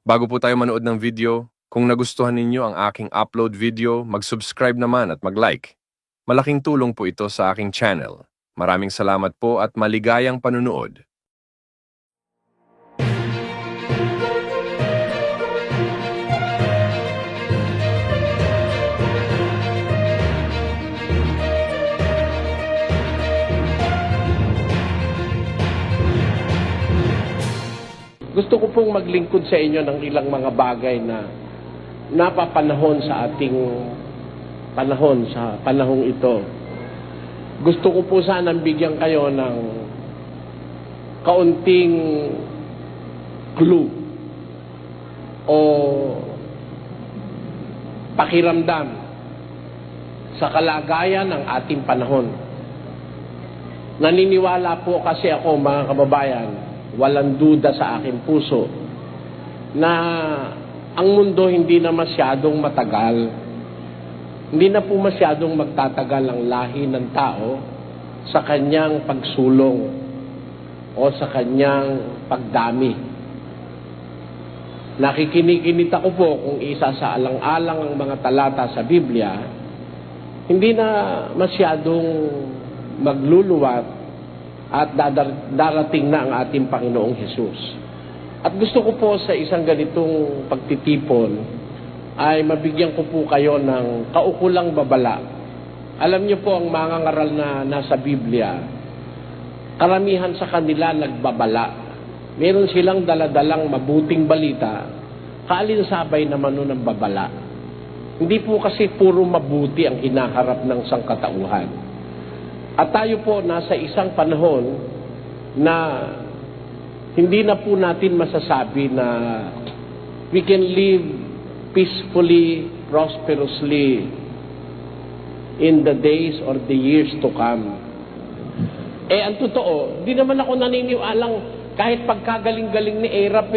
Bago po tayo manood ng video, kung nagustuhan ninyo ang aking upload video, mag-subscribe naman at mag-like. Malaking tulong po ito sa aking channel. Maraming salamat po at maligayang panunood. Gusto ko pong maglingkod sa inyo ng ilang mga bagay na napapanahon sa ating panahon, sa panahong ito. Gusto ko po sanang bigyan kayo ng kaunting clue o pakiramdam sa kalagayan ng ating panahon. Naniniwala po kasi ako, mga kababayan, walang duda sa aking puso na ang mundo hindi na masyadong matagal. Hindi na po masyadong magtatagal ang lahi ng tao sa kanyang pagsulong o sa kanyang pagdami. Nakikinikinit ako po kung isa sa alang-alang ang mga talata sa Biblia, hindi na masyadong magluluwat at darating na ang ating Panginoong Hesus. At gusto ko po sa isang ganitong pagtitipon ay mabigyan ko po kayo ng kaukulang babala. Alam niyo po ang mga ngaral na nasa Biblia, karamihan sa kanila nagbabala. Meron silang daladalang mabuting balita, kaalinsabay naman nun ang babala. Hindi po kasi puro mabuti ang hinaharap ng sangkatauhan. At tayo po nasa isang panahon na hindi na po natin masasabi na we can live peacefully, prosperously in the days or the years to come. Ang totoo, di naman ako naniniwalang kahit pagkagaling-galing ni Erap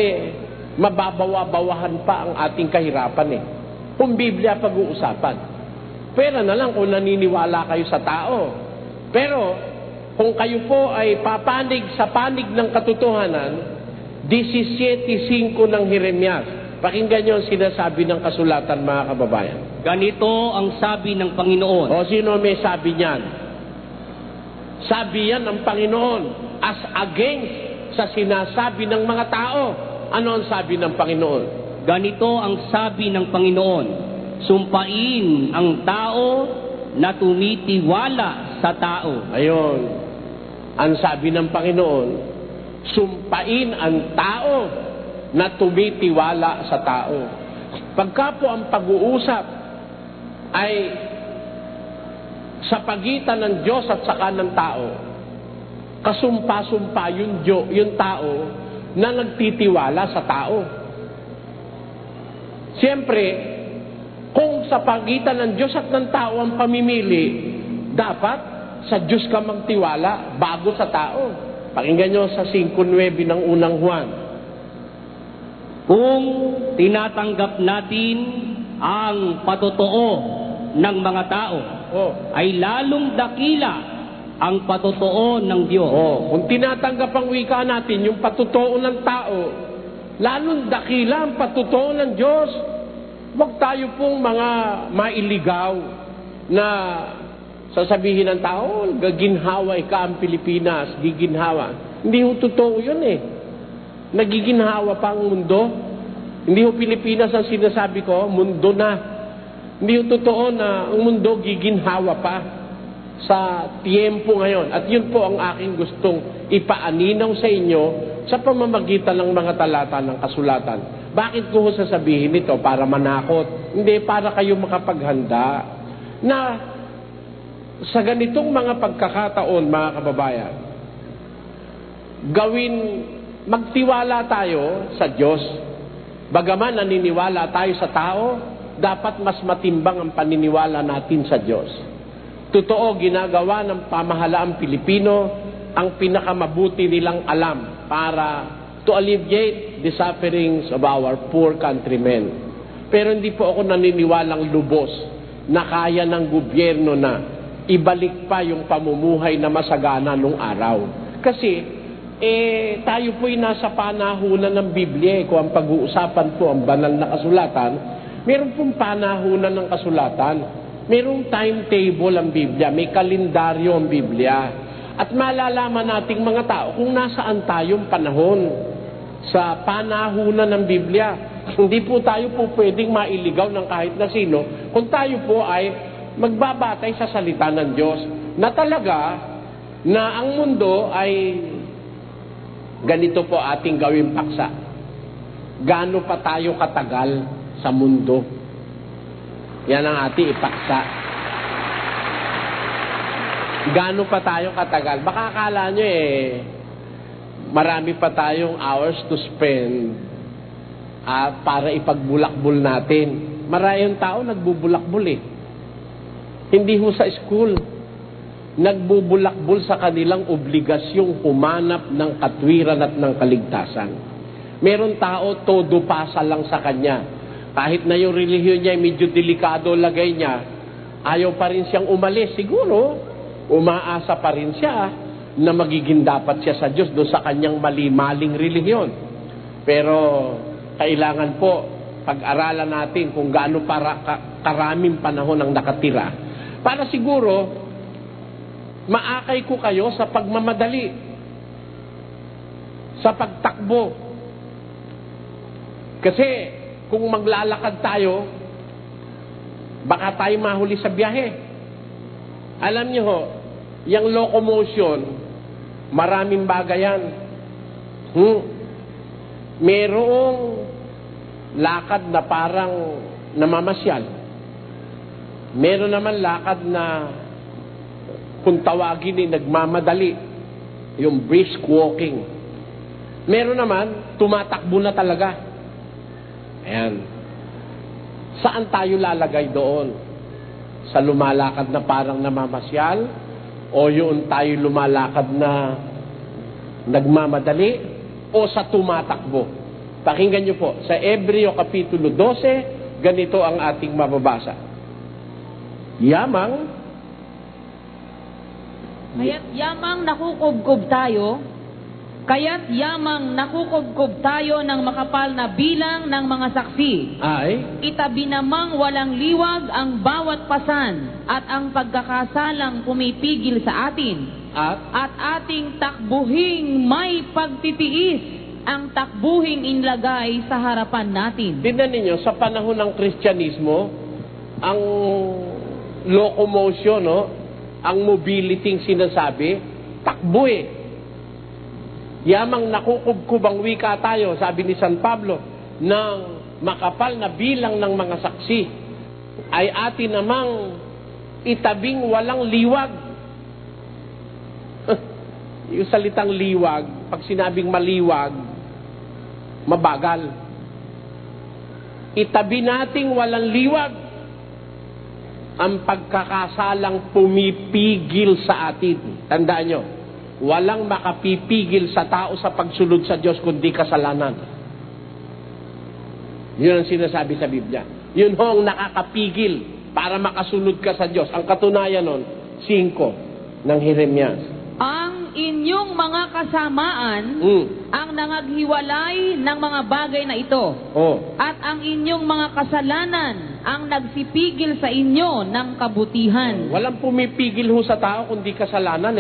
mababawa-bawahan pa ang ating kahirapan Kung Biblia pag-uusapan. Pera na lang kung naniniwala kayo sa tao. Pero, kung kayo po ay papanig sa panig ng katotohanan, 17:5 ng Jeremias. Pakinggan niyo ang sinasabi ng kasulatan, mga kababayan. Ganito ang sabi ng Panginoon. O sino may sabi niyan? Sabi yan ng Panginoon as against sa sinasabi ng mga tao. Ano ang sabi ng Panginoon? Ganito ang sabi ng Panginoon. Sumpain ang tao na tumitiwala sa tao. Ayon. Ang sabi ng Panginoon, sumpain ang tao na tumitiwala sa tao. Pagka po ang pag-uusap ay sa pagitan ng Diyos at saka ng tao, kasumpa-sumpa yung tao na nagtitiwala sa tao. Siyempre, kung sa pagitan ng Diyos at ng tao ang pamimili, dapat sa Diyos ka magtiwala bago sa tao. Pakinggan nyo sa 5:9 ng unang Juan. Kung tinatanggap natin ang patotoo ng mga tao, ay lalong dakila ang patotoo ng Diyos. Kung tinatanggap ang wika natin, yung patotoo ng tao, lalong dakila ang patotoo ng Diyos. Huwag tayo pong mga mailigaw na sasabihin ng tao, gaginhawa ka ang Pilipinas, giginhawa. Hindi ho totoo yun Nagiginhawa pa ang mundo. Hindi ho Pilipinas ang sinasabi ko, mundo na. Hindi ho totoo na ang mundo giginhawa pa sa tiempo ngayon. At yun po ang aking gustong ipaaninaw sa inyo sa pamamagitan ng mga talata ng kasulatan. Bakit ko ho sasabihin ito? Para manakot? Hindi, para kayo makapaghanda na sa ganitong mga pagkakataon, mga kababayan, magtiwala tayo sa Diyos. Bagaman naniniwala tayo sa tao, dapat mas matimbang ang paniniwala natin sa Diyos. Totoo, ginagawa ng pamahalaang Pilipino ang pinakamabuti nilang alam para to alleviate the sufferings of our poor countrymen. Pero hindi po ako naniniwalang lubos na kaya ng gobyerno na ibalik pa yung pamumuhay na masagana nung araw. Kasi tayo po'y nasa panahunan ng Biblia. Kung ang pag-uusapan po ang banal na kasulatan, meron pong panahunan ng kasulatan. Merong timetable ang Biblia, may kalendaryo ang Biblia. At malalaman nating mga tao kung nasaan tayong panahon sa panahunan ng Biblia. Hindi po tayo po pwedeng mailigaw ng kahit na sino kung tayo po ay magbabatay sa salita ng Diyos na talaga na ang mundo ay ganito po ating gawing paksa. Gaano pa tayo katagal sa mundo? Yan ang ating ipaksa. Gaano pa tayo katagal? Baka akala nyo marami pa tayong hours to spend para ipagbulakbol natin. Maraming tao nagbubulakbol Hindi ho sa school. Nagbubulakbol sa kanilang obligasyong humanap ng katwiran at ng kaligtasan. Meron tao, todo pasa lang sa kanya. Kahit na yung relihiyon niya medyo delikado lagay niya, ayaw pa rin siyang umalis. Siguro, umaasa pa rin siya na magiging dapat siya sa Diyos doon sa kanyang mali-maling relihiyon. Pero, kailangan po pag-aralan natin kung gaano karaming panahon ang nakatira. Para siguro, maakay ko kayo sa pagmamadali, sa pagtakbo. Kasi kung maglalakad tayo, baka tayo mahuli sa biyahe. Alam niyo ho, yung locomotion, maraming bagay yan. Merong lakad na parang namamasyal. Meron naman lakad na kung tawagin nagmamadali, yung brisk walking. Meron naman, tumatakbo na talaga. Ayan. Saan tayo lalagay doon? Sa lumalakad na parang namamasyal? O yung tayo lumalakad na nagmamadali? O sa tumatakbo? Pakinggan nyo po, sa Hebreo Kapitulo 12, ganito ang ating mababasa. Kaya't yamang nakukubkob tayo ng makapal na bilang ng mga saksi. Ay, Itabi namang walang liwag ang bawat pasan at ang pagkakasalang pumipigil sa atin. At ating takbuhing may pagtitiis, ang takbuhing inlagay sa harapan natin. tingnan ninyo, sa panahon ng Kristyanismo, ang locomotion, ang mobility sinasabi, takbo Yamang nakukubkub ang wika tayo, sabi ni San Pablo, ng makapal na bilang ng mga saksi, ay atin namang itabing walang liwag. Yung salitang liwag, pag sinabing maliwag, mabagal. Itabi nating walang liwag ang pagkakasalang pumipigil sa atin. Tandaan nyo, walang makapipigil sa tao sa pagsunod sa Diyos kundi kasalanan. Yun ang sinasabi sa Biblia. Yun ho ang nakakapigil para makasunod ka sa Diyos. Ang katunayan nun, 5 ng Jeremias. Ang inyong mga kasamaan ang nangaghiwalay ng mga bagay na ito. At ang inyong mga kasalanan ang nagsipigil sa inyo ng kabutihan. Walang pumipigil ho sa tao kundi kasalanan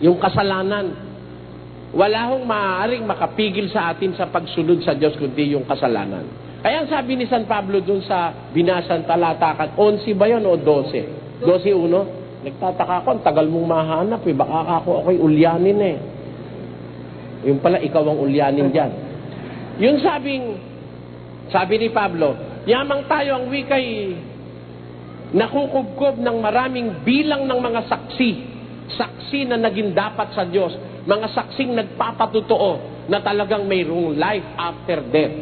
Yung kasalanan. Wala hong maaaring makapigil sa atin sa pagsunod sa Diyos kundi yung kasalanan. Kaya ang sabi ni San Pablo dun sa binasang talatakan, 11 ba yun o 12? 12:1? Nagtataka ko, ang tagal mong mahanap baka ako'y ulyanin Yung pala, ikaw ang ulyanin dyan. Yung sabi ni Pablo, yamang tayo ang wikay nakukubkob ng maraming bilang ng mga saksi na naging dapat sa Diyos, mga saksing nagpapatotoo na talagang mayroong life after death.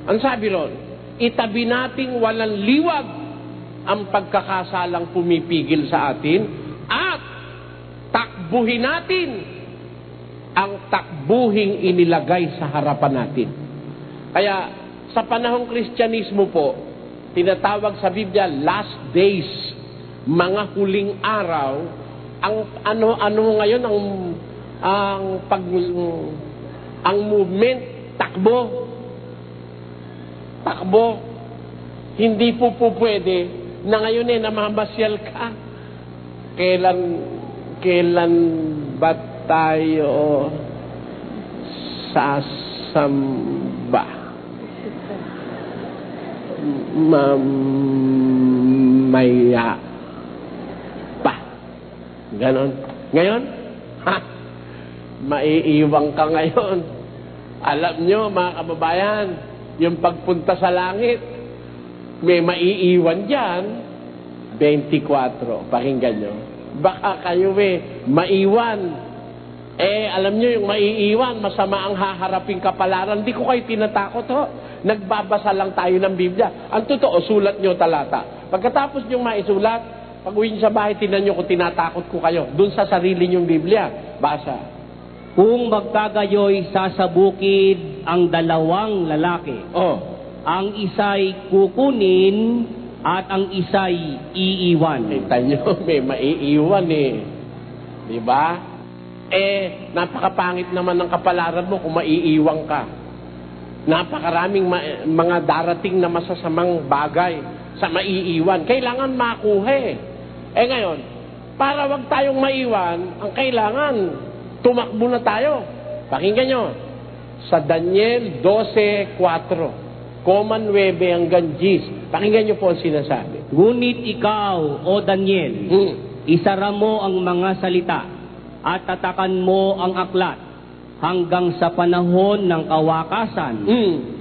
Ang sabi ron, itabi nating walang liwag ang pagkakasalang pumipigil sa atin at takbuhin natin ang takbuhing inilagay sa harapan natin. Kaya sa panahong Kristyanismo po, tinatawag sa Biblia last days, mga huling araw. Ang ano ngayon ang ang movement, takbo. Hindi po pwede na ngayon namamasyal ka. Kailan ba tayo sasamba? Mamaya pa. Ganon. Ngayon, maiiwang ka ngayon. Alam nyo, mga kababayan, yung pagpunta sa langit, may maiiwan dyan, 24. Pakinggan nyo. Baka kayo maiwan. Alam nyo, yung maiiwan, masama ang haharaping kapalaran. Hindi ko kayo tinatakot, ho. Nagbabasa lang tayo ng Biblia. Ang totoo, sulat nyo talata. Pagkatapos nyo maisulat, pag-uwi nyo sa bahay, tinan nyo kung tinatakot ko kayo. Doon sa sarili nyong Biblia. Basa. Kung magkagayoy sasabukid ang dalawang lalaki, ang isa'y kukunin at ang isa'y iiwan. Kita nyo, may maiiwan Di ba? Napakapangit naman ng kapalaran mo kung maiiwan ka. Napakaraming mga darating na masasamang bagay sa maiiwan. Kailangan makuha ngayon, para wag tayong maiwan, ang kailangan, tumakbo na tayo. Pakinggan nyo. Sa Daniel 12:4, 9 hanggang 10. Pakinggan nyo po ang sinasabi. Ngunit ikaw, O Daniel, isara mo ang mga salita at tatakan mo ang aklat hanggang sa panahon ng kawakasan.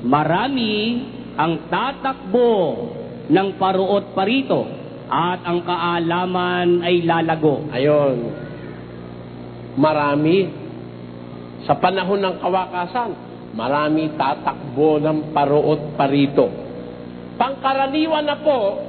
Marami ang tatakbo ng paruot parito at ang kaalaman ay lalago. Ayon. Marami. Sa panahon ng kawakasan, marami tatakbo ng paruot parito. Pangkaraniwan na po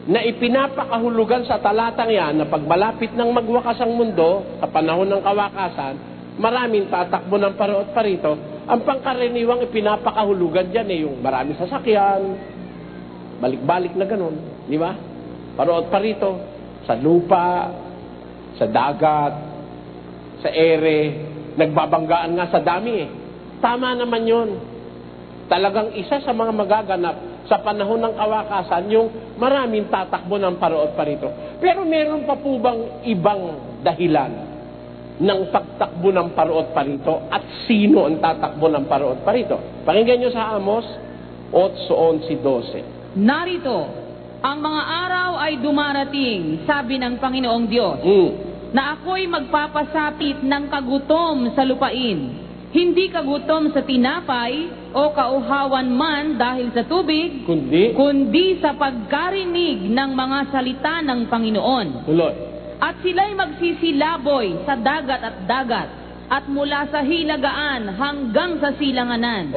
na ipinapakahulugan sa talatang yan na pag malapit ng magwakas ang mundo, sa panahon ng kawakasan, maraming tatakbo ng paruot parito. Ang pangkaraniwang ipinapakahulugan dyan yung maraming sasakyan, balik-balik na ganun, di ba? Paruot parito, sa lupa, sa dagat, sa ere, nagbabanggaan nga sa dami Tama naman yun. Talagang isa sa mga magaganap sa panahon ng kawakasan, yung maraming tatakbo ng paruot parito. Pero meron pa po bang ibang dahilan ng pagtakbo ng paruot parito at sino ang tatakbo ng paruot parito? Pakinggan nyo sa Amos 8:11-12. Narito, ang mga araw ay dumarating, sabi ng Panginoong Diyos, na ako'y magpapasapit ng kagutom sa lupain. Hindi kagutom sa tinapay o kauhawan man dahil sa tubig, kundi sa pagkarinig ng mga salita ng Panginoon. Tuloy. At sila'y magsisilaboy sa dagat at dagat, at mula sa hilagaan hanggang sa silanganan.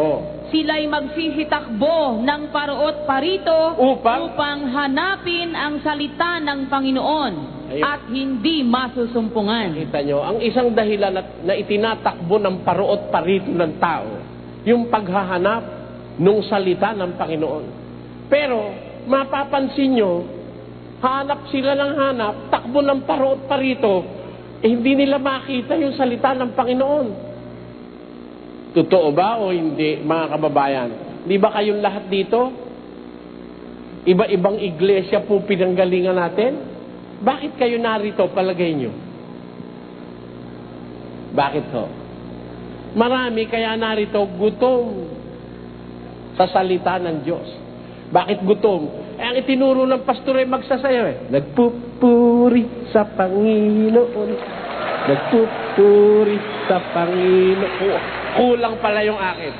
Sila'y magsisitakbo ng paruot parito upang hanapin ang salita ng Panginoon. Ayun. At hindi masusumpungan. Kita nyo, ang isang dahilan na itinatakbo ng paruot parito ng tao, yung paghahanap ng salita ng Panginoon. Pero, mapapansin nyo, hanap sila ng hanap, takbo ng paruot parito, hindi nila makita yung salita ng Panginoon. Totoo ba o hindi, mga kababayan? Di ba kayong lahat dito? Iba-ibang iglesia po pinanggalingan natin? Bakit kayo narito, palagay nyo? Bakit ho? Marami kaya narito gutom sa salita ng Diyos. Bakit gutom? Ang itinuro ng pastor ay magsasayaw Nagpupuri sa Panginoon. Nagpupuri sa Panginoon. Kulang pala yung akin.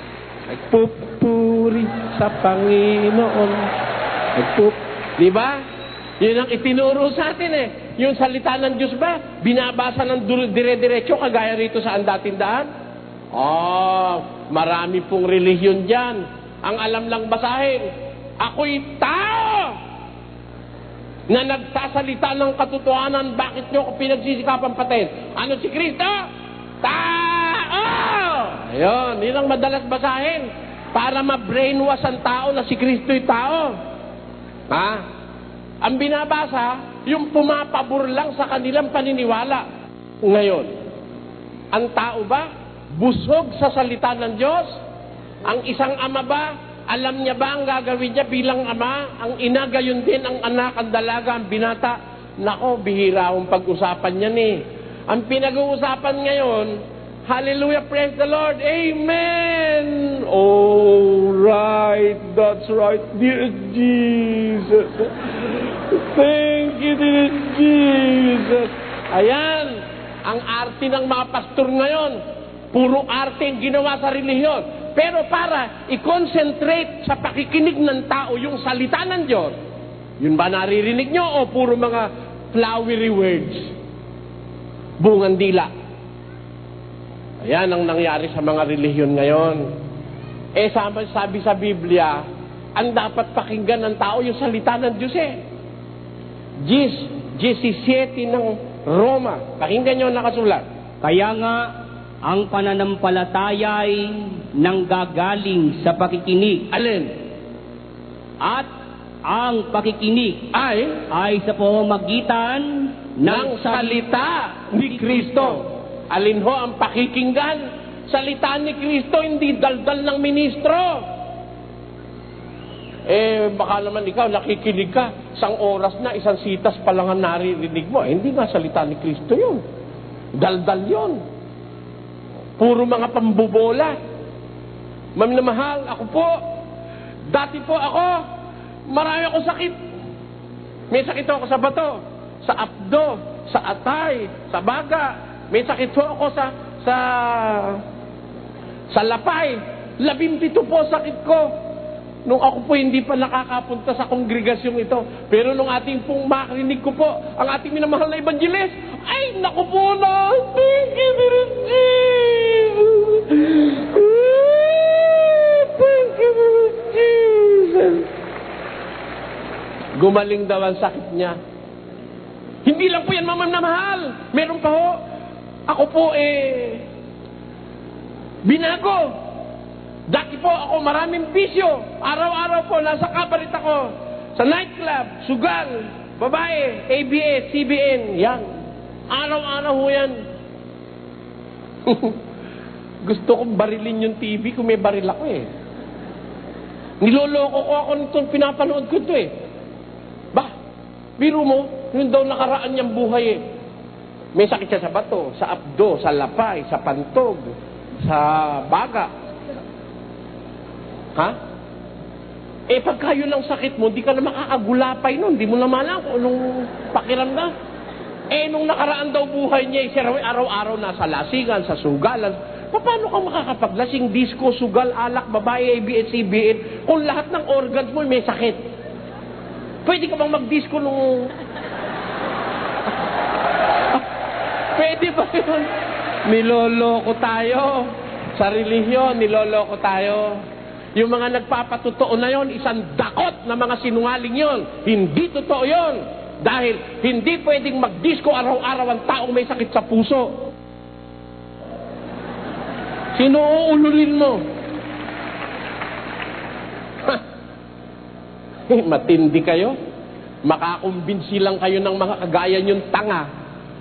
Nagpupuri sa Panginoon. Di ba? Yun ang itinuro sa atin Yung salita ng Diyos ba? Binabasa ng dire-diretso kagaya rito sa Andatindaan? Marami pong relihiyon dyan. Ang alam lang basahin. Ako'y tao na nagsasalita ng katotohanan. Bakit nyo ko pinagsisikapan patayin? Ano si Kristo? Tao! Ayun, yun ang madalas basahin. Para ma-brainwash ang tao na si Kristo'y tao. Ang binabasa, yung pumapabor lang sa kanilang paniniwala. Ngayon, Ang tao ba, busog sa salita ng Diyos? Ang isang ama ba, alam niya ba ang gagawin niya bilang ama? Ang ina, gayon din ang anak, ang dalaga, ang binata. Nako, bihira akong pag-usapan niyan eh. Ang pinag-uusapan ngayon, hallelujah, praise the Lord, amen! Oh, right, that's right, dear Jesus. Thank you, dear Jesus. Ayan, ang arte ng mga pastor ngayon, puro arte ang ginawa sa relihiyon. Pero para i-concentrate sa pakikinig ng tao yung salita ng Diyos, yun ba naririnig nyo o puro mga flowery words? Bungang dila. Ayan ang nangyari sa mga relihiyon ngayon. Eh sabi sa Biblia, ang dapat pakinggan ng tao yung salita ng Diyos eh. 17 ng Roma. Pakinggan nyo ang nakasulat. Kaya nga, ang pananampalataya ay nanggagaling sa pakikinig. Alin? At ang pakikinig ay sa pamamagitan ng salita ni Kristo. Alin ho ang pakikinggan? Salita ni Kristo, hindi daldal ng ministro. Eh, baka naman ikaw, nakikinig ka, isang oras na, isang sitas pa lang ang naririnig mo. Eh, hindi nga salita ni Kristo yun. Daldal yun. Puro mga pambubola. Ma'am na mahal, ako po, dati po ako, marami akong sakit. May sakit ako sa bato, sa abdo, sa atay, sa baga. May sakit po ako sa lapay. 17 po sakit ko. Nung ako po hindi pa nakakapunta sa kongregasyong ito. Pero nung ating pong makarinig ko po, ang ating minamahal na evangelist, ay, naku po na, thank you, dear Jesus. Thank you, dear Jesus. Gumaling daw ang sakit niya. Hindi lang po yan, mamam na mahal. Meron pa ho. Ako po, binago. Dati po ako maraming bisyo. Araw-araw po nasa kabaret ako. Sa nightclub, sugal, babae, ABS, CBN, yan. Araw-araw ho yan. Gusto kong barilin yung TV kung may baril ako eh. Niloloko ko ako nitong pinapanood ko ito eh. Biro mo, yun daw nakaraan niyang buhay eh. May sakit siya sa bato, sa abdo, sa lapay, sa pantog, sa baga. Ha? Eh, pagka yun ang sakit mo, di ka na makakagulapay nun. Di mo na malang kung anong pakiramdam. Eh, nung nakaraan daw buhay niya, siya araw-araw nasa lasingan, sa sugalan. Paano ka makakapaglasing, disco, sugal, alak, babae, ABS, CBN, kung lahat ng organs mo may sakit? Pwede ka bang mag-disco nung... Pwede ba yun? Niloloko tayo. Sa relihiyon, niloloko tayo. Yung mga nagpapatotoo na yon, isang dakot na mga sinungaling yon. Hindi totoo yon. Dahil hindi pwedeng mag-disco araw-araw ang taong may sakit sa puso. Sino uululin mo? Matindi kayo. Makakumbinsi lang kayo ng mga kagaya nyong tanga.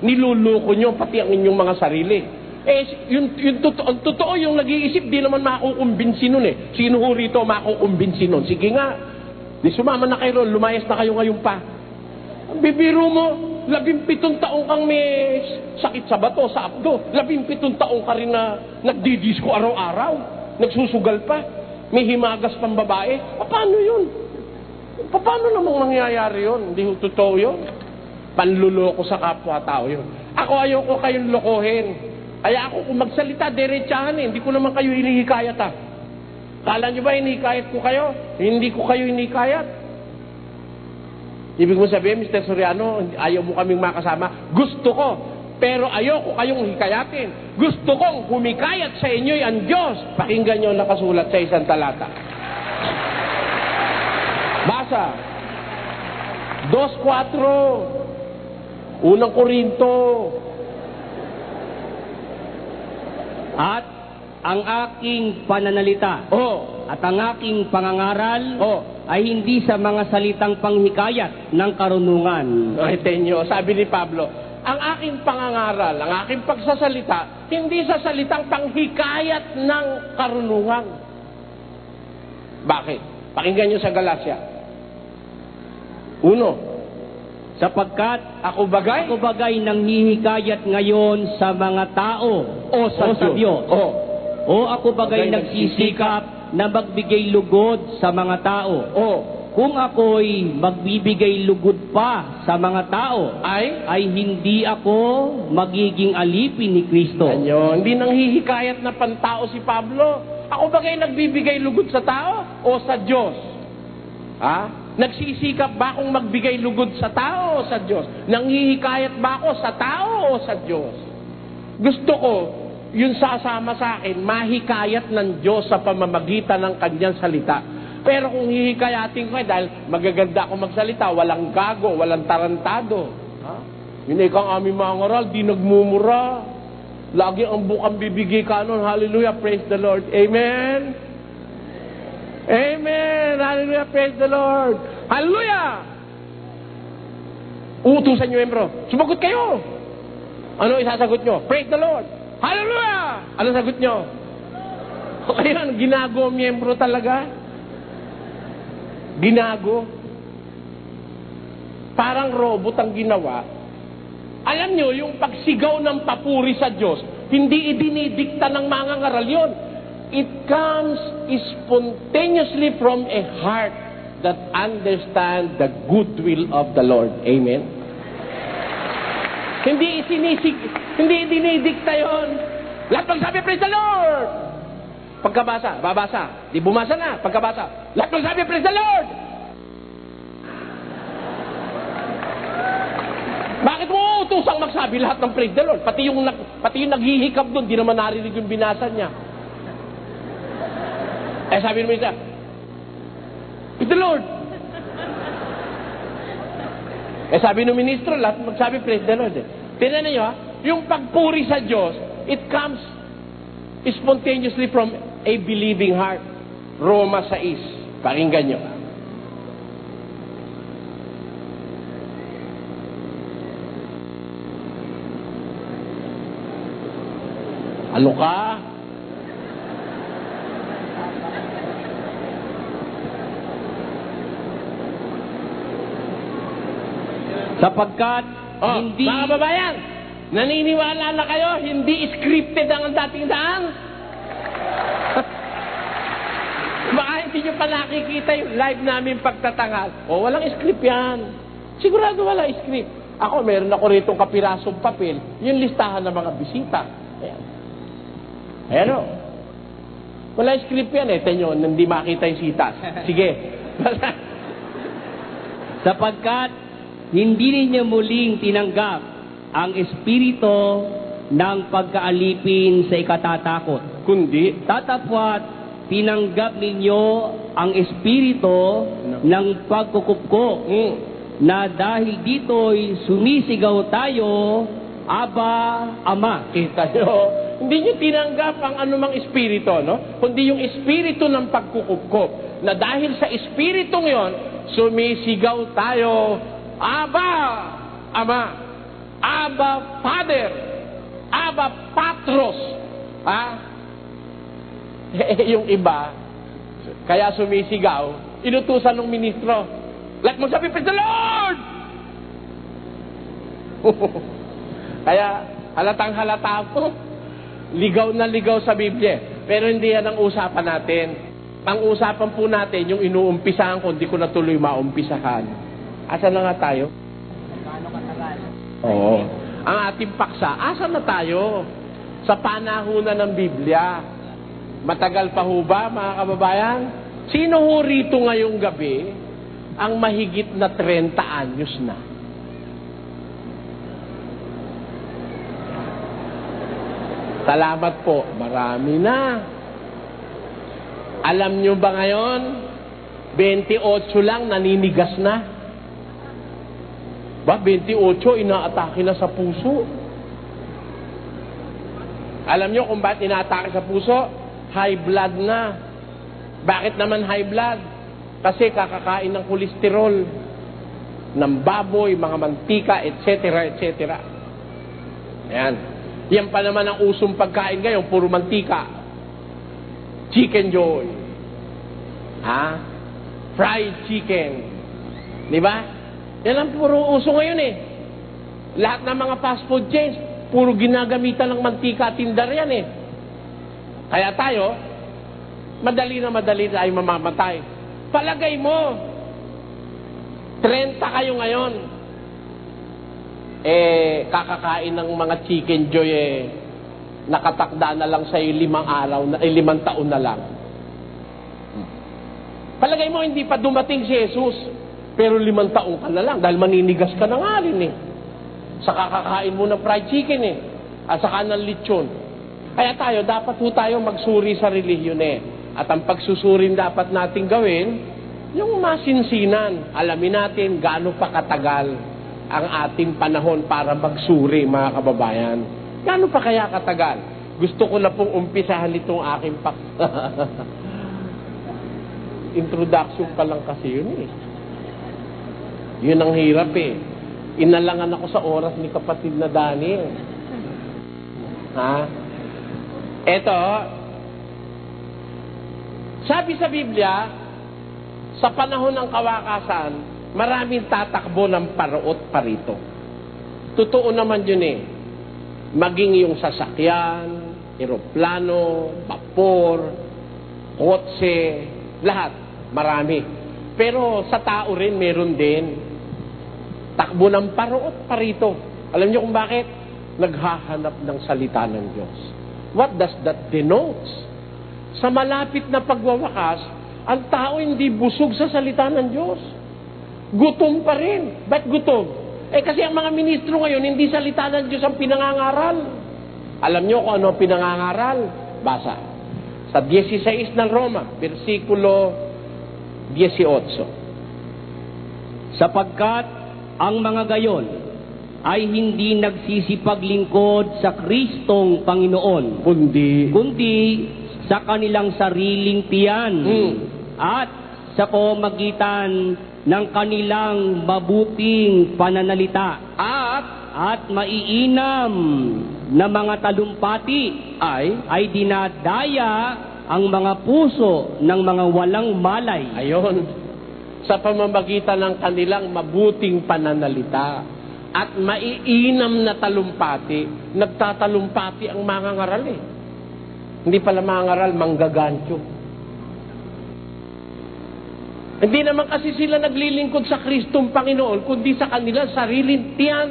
Niluloko nyo pati ang inyong mga sarili. Eh, ang totoo yung nag-iisip, di naman makukumbinsi nun eh. Sino ho rito makukumbinsi nun? Sige nga, di sumama na kayo ron, lumayas na kayo ngayon pa. Bibiro mo, 17 taong kang may sakit sa bato, sa abdo. 17 taong ka rin na nagdidisco araw-araw. Nagsusugal pa. May himagas pang babae. Paano yun? Paano namang nangyayari yun? Hindi totoo yun. Panluloko sa kapwa-tao yun. Ako ayoko kayong lokohin. Kaya ako kung magsalita, diretsahan eh. Hindi ko naman kayo hinihikayat ah. Kala nyo ba hinihikayat ko kayo? Hindi ko kayo hinihikayat. Ibig mo sabihin, Mr. Soriano, ayaw mo kaming makasama. Gusto ko. Pero ayoko kayong hikayatin. Gusto kong humikayat sa inyo'y ang Diyos. Pakinggan nyo nakasulat sa isang talata. Basa. 2:4. Unang Korinto. At ang aking pananalita at ang aking pangangaral ay hindi sa mga salitang panghikayat ng karunungan. Tenyo, sabi ni Pablo, ang aking pangangaral, ang aking pagsasalita, hindi sa salitang panghikayat ng karunungan. Bakit? Pakinggan nyo sa Galacia. 1. Sapagkat Ako bagay? ako bagay nanghihikayat ngayon sa mga tao O sa Diyos. O. O ako bagay Bagay nagsisikap na magbigay lugod sa mga tao. O. Kung ako'y magbibigay lugod pa sa mga tao, ay hindi ako magiging alipin ni Kristo. Ganyo, hindi nanghihikayat na pantao si Pablo. Ako bagay nagbibigay lugod sa tao o sa Diyos? Ha? Nagsisikap ba akong magbigay lugod sa tao o sa Diyos? Nanghihikayat ba ako sa tao o sa Diyos? Gusto ko, yun sasama sa akin, mahikayat ng Diyos sa pamamagitan ng kanyang salita. Pero kung hihikayatin ko dahil magaganda ako magsalita, walang gago, walang tarantado. Ha? Yun ay kang aming mga ngoral, di nagmumura. Lagi ang bukang bibigay ka nun. Hallelujah, praise the Lord. Amen. Amen. Hallelujah, praise the Lord. Hallelujah. Uutusan nyo, membro. Sumagot kayo. Ano isasagot nyo? Praise the Lord. Hallelujah. Ano sagot nyo? Ayun, ginago miyembro talaga. Ginago. Parang robot ang ginawa. Alam nyo, yung pagsigaw ng papuri sa Diyos, hindi idinidikta ng mga ngaral yun. It comes spontaneously from a heart that understands the goodwill of the Lord. Amen? Hindi idinidikta yun. Lahat magsabi, praise the Lord! Pagkabasa, babasa. Di bumasa na, pagkabasa. Lahat magsabi, praise the Lord! Bakit mo utusang magsabi lahat ng praise the Lord? Pati yung naghihikab doon, di naman narinig yung binasa niya. Eh sabi mo isa, praise the Lord! Eh sabi ng ministro, lahat magsabi, praise the Lord. Tingnan niyo ha, yung pagpuri sa Diyos, it comes spontaneously from a believing heart. Roma 6. Pakinggan nyo. Ano ka? Sapagkat hindi... Mga babayan, naniniwala na kayo, hindi scripted ang dating daan? Baka hindi nyo pa nakikita yung live namin pagtatanghal. O, walang script yan. Sigurado wala script. Ako, meron ako rito kapirasong papel, yung listahan ng mga bisita. Ayan. Ayan o. Wala script yan eh. Tenyo, hindi makita yung sitas. Sige. Sapagkat hindi ninyo muling tinanggap ang espiritu ng pagkaalipin sa ikatatakot. Kundi, Tatapwat, tinanggap ninyo ang espiritu ng pagkukupko na dahil dito'y sumisigaw tayo, Aba, Ama. kita nyo, hindi nyo tinanggap ang anumang espiritu, no? Kundi yung espiritu ng pagkukupkop. Na dahil sa espiritong yon, sumisigaw tayo, Aba, Ama. Aba, Father. Aba, Patros. Ha? Yung iba, kaya sumisigaw, inutusan ng ministro. Let mo sabi, praise the Lord! Kaya, halatang halata po, ligaw na ligaw sa Biblia. Pero hindi yan ang usapan natin. Ang usapan po natin, yung inuumpisahan ko, hindi ko na tuloy maumpisahan. Asan na nga tayo? Gaano katagal? Oo. Ang ating paksa, asan na tayo? Sa panahunan ng Biblia. Matagal pa ho ba, mga kababayan? Sino ho rito ngayong gabi ang mahigit na 30 anyos na? Salamat po. Marami na. Alam nyo ba ngayon, 28 lang naninigas na? Ba, 28 inaatake na sa puso. Alam nyo kung bakit inaatake sa puso? High blood na. Bakit naman high blood? Kasi kakakain ng kolesterol, ng baboy, mga mantika, etc., etc. Ayan. Yan pa naman ang usong pagkain ngayon, puro mantika. Chicken joy. Ha? Fried chicken. Di ba? Yan ang puro uso ngayon eh. Lahat ng mga fast food chains, puro ginagamitan ng mantika at tindar yan eh. Kaya tayo, madali tayo mamamatay. Palagay mo, 30 kayo ngayon, kakakain ng mga chicken joy nakatakda na lang sa 5 taon na lang. Palagay mo, hindi pa dumating si Jesus, pero 5 taon ka na lang, dahil maninigas ka na nga rin eh. Sa kakakain mo ng fried chicken eh, at saka ng lechon. Kaya dapat tayo magsuri sa relihiyon eh. At ang pagsusurin dapat natin gawin, yung masinsinan. Alamin natin gaano pa katagal ang ating panahon para magsuri, mga kababayan. Gaano pa kaya katagal? Gusto ko na pong umpisahan itong aking introduction pa lang kasi yun eh. Yun ang hirap eh. Inalangan ako sa oras ni kapatid na Daniel. Ha? Eto, sabi sa Biblia, sa panahon ng kawakasan, maraming tatakbo ng paraot parito. Totoo naman yun eh. Maging yung sasakyan, eroplano, vapor, kotse, lahat, marami. Pero sa tao rin, meron din. Takbo ng paraot parito. Alam niyo kung bakit? Naghahanap ng salita ng Diyos. What does that denotes? Sa malapit na pagwawakas, ang tao hindi busog sa salita ng Diyos. Gutom pa rin. Ba't gutom? Kasi ang mga ministro ngayon, hindi salita ng Diyos ang pinangangaral. Alam niyo kung ano ang pinangangaral? Basa. Sa 16 ng Roma, versikulo 18. Sapagkat ang mga gayon ay hindi nagsisipaglingkod sa Kristong Panginoon, kundi sa kanilang sariling tiyan at sa pamamagitan ng kanilang mabuting pananalita at maiinam na mga talumpati ay dinadaya ang mga puso ng mga walang malay. Ayon, sa pamamagitan ng kanilang mabuting pananalita at maiinam na talumpati, nagtatalumpati ang mga ngaral eh. Hindi pala mga ngaral, manggagancho. Hindi naman kasi sila naglilingkod sa Kristong Panginoon, kundi sa kanilang sariling tiyan.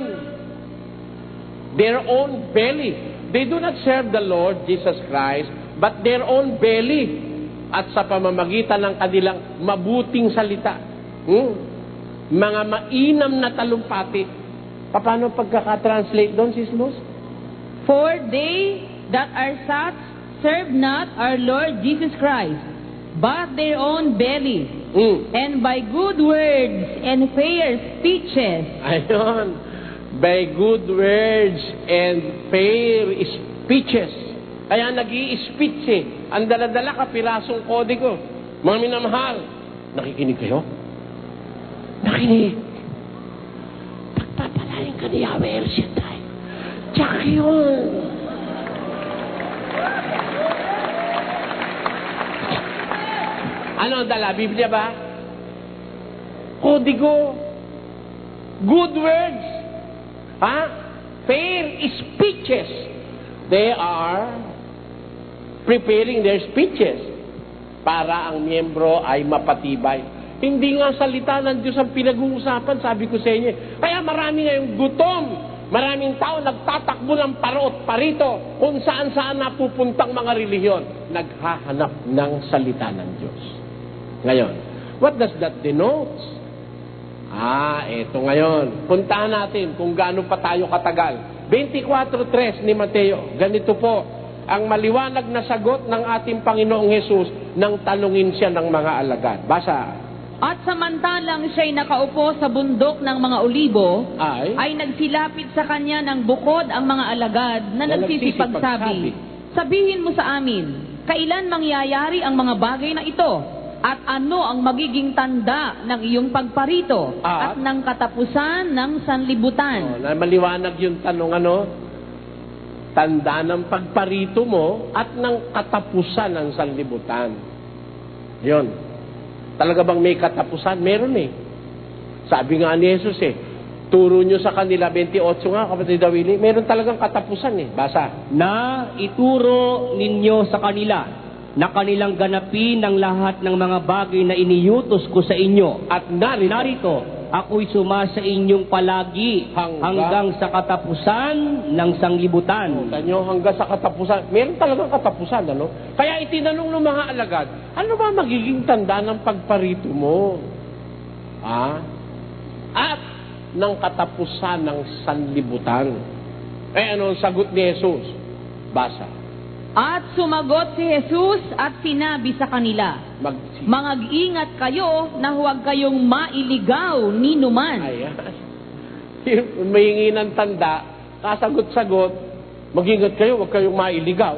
Their own belly. They do not serve the Lord Jesus Christ, but their own belly. At sa pamamagitan ng kanilang mabuting salita. Mga mainam na talumpati. Paano pagkaka-translate doon, Sis Luz? For they that are such serve not our Lord Jesus Christ, but their own belly, and by good words and fair speeches. Ayun. By good words and fair speeches. Kaya nag-i-speech eh. Ang daladala ka, pirasong kodigo. Mga minamahal, nakikinig kayo? Nakinig. Pagpapalain ka ni Yahweh El Shaddai. Tsaka yun. Ano ang dala? Biblia ba? Kodigo. Good words. Ha? Fair speeches. They are preparing their speeches para ang miyembro ay mapatibay. Hindi nga salita ng Diyos ang pinag-uusapan, sabi ko sa inyo. Kaya marami ngayong gutom. Maraming tao nagtatakbo ng paraot parito kung saan-saan napupuntang mga relihiyon. Naghahanap ng salita ng Diyos. Ngayon, what does that denote? Eto ngayon. Puntahan natin kung gaano pa tayo katagal. 24:3 ni Mateo. Ganito po ang maliwanag na sagot ng ating Panginoong Hesus nang tanungin siya ng mga alagad. Basa. At samantalang siya'y nakaupo sa bundok ng mga olibo, Ay nagsilapit sa kanya ng bukod ang mga alagad na nagsisipagsabi, sabihin mo sa amin, kailan mangyayari ang mga bagay na ito? At ano ang magiging tanda ng iyong pagparito at ng katapusan ng sanlibutan? Na maliwanag yung tanong, ano? tanda ng pagparito mo at ng katapusan ng sanlibutan. Yun. Talaga bang may katapusan? Meron eh. Sabi nga ni Jesus turo nyo sa kanila, 28 nga, kapatid Dawili, meron talagang katapusan eh. Basa. Na ituro ninyo sa kanila na kanilang ganapin ang lahat ng mga bagay na iniutos ko sa inyo. At narito, ako'y sumasa inyong palagi hanggang sa katapusan ng sanglibutan. Tanyo, hanggang sa katapusan. Meron talagang katapusan, ano? Kaya itinanong ng mga alagad, ano ba magiging tanda ng pagparito mo? At ng katapusan ng sanlibutan. Ano ang sagot ni Jesus? Basa. At sumagot si Jesus at sinabi sa kanila, mag-ingat kayo na huwag kayong mailigaw ni numan. Ayan. Yung mahingi ng tanda, kasagot-sagot, mag-ingat kayo, huwag kayong mailigaw.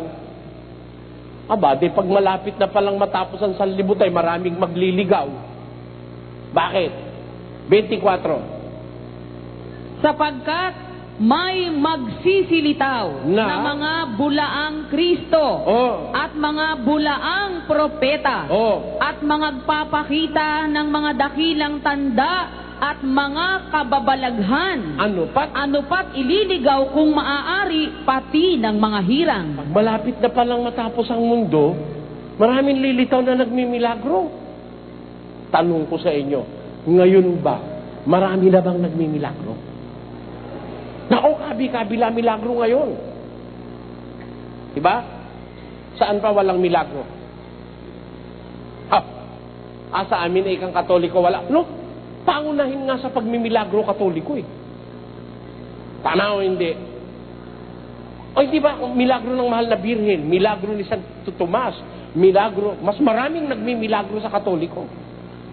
Pag malapit na palang matapos ang sanlibutan, maraming magliligaw. Bakit? 24. Sapagkat may magsisilitaw na mga bulaang Kristo at mga bulaang propeta at magpapakita ng mga dakilang tanda at mga kababalaghan. Ano pat ililigaw kung maaari pati ng mga hirang. Pag malapit na palang matapos ang mundo, maraming lilitaw na nagmimilagro. Tanong ko sa inyo, ngayon ba, marami na bang nagmimilagro? Nako, kabila milagro ngayon. Diba? Saan pa walang milagro? Sa amin ay ikang Katoliko wala. No, pangunahin nga sa pagmimilagro Katoliko eh. Tanaw, hindi. O hindi ba, milagro ng mahal na Birhen, milagro ni Santo Tomas, milagro, mas maraming nagmimilagro sa Katoliko.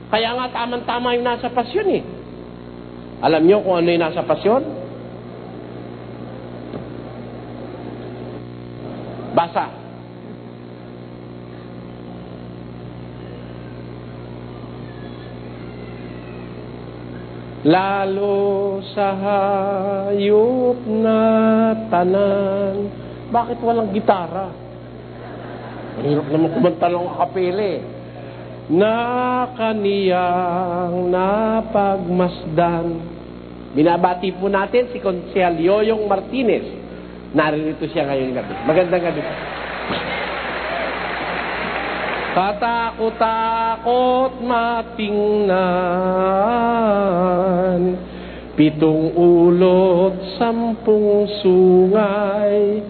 Kaya nga tamang-tama yung nasa pasyon eh. Alam nyo kung ano yung nasa pasyon? Basa. Lalo sa hayop na tanan. Bakit walang gitara? Hirap naman kumanta ng kapele. Na kaniyang napagmasdan. Binabati po natin si Konsehal Yoyong Martinez. Naririto siya ngayong gabi. Magandang gabi. Katakot-takot matingnan, 7 ulot 10 sungay,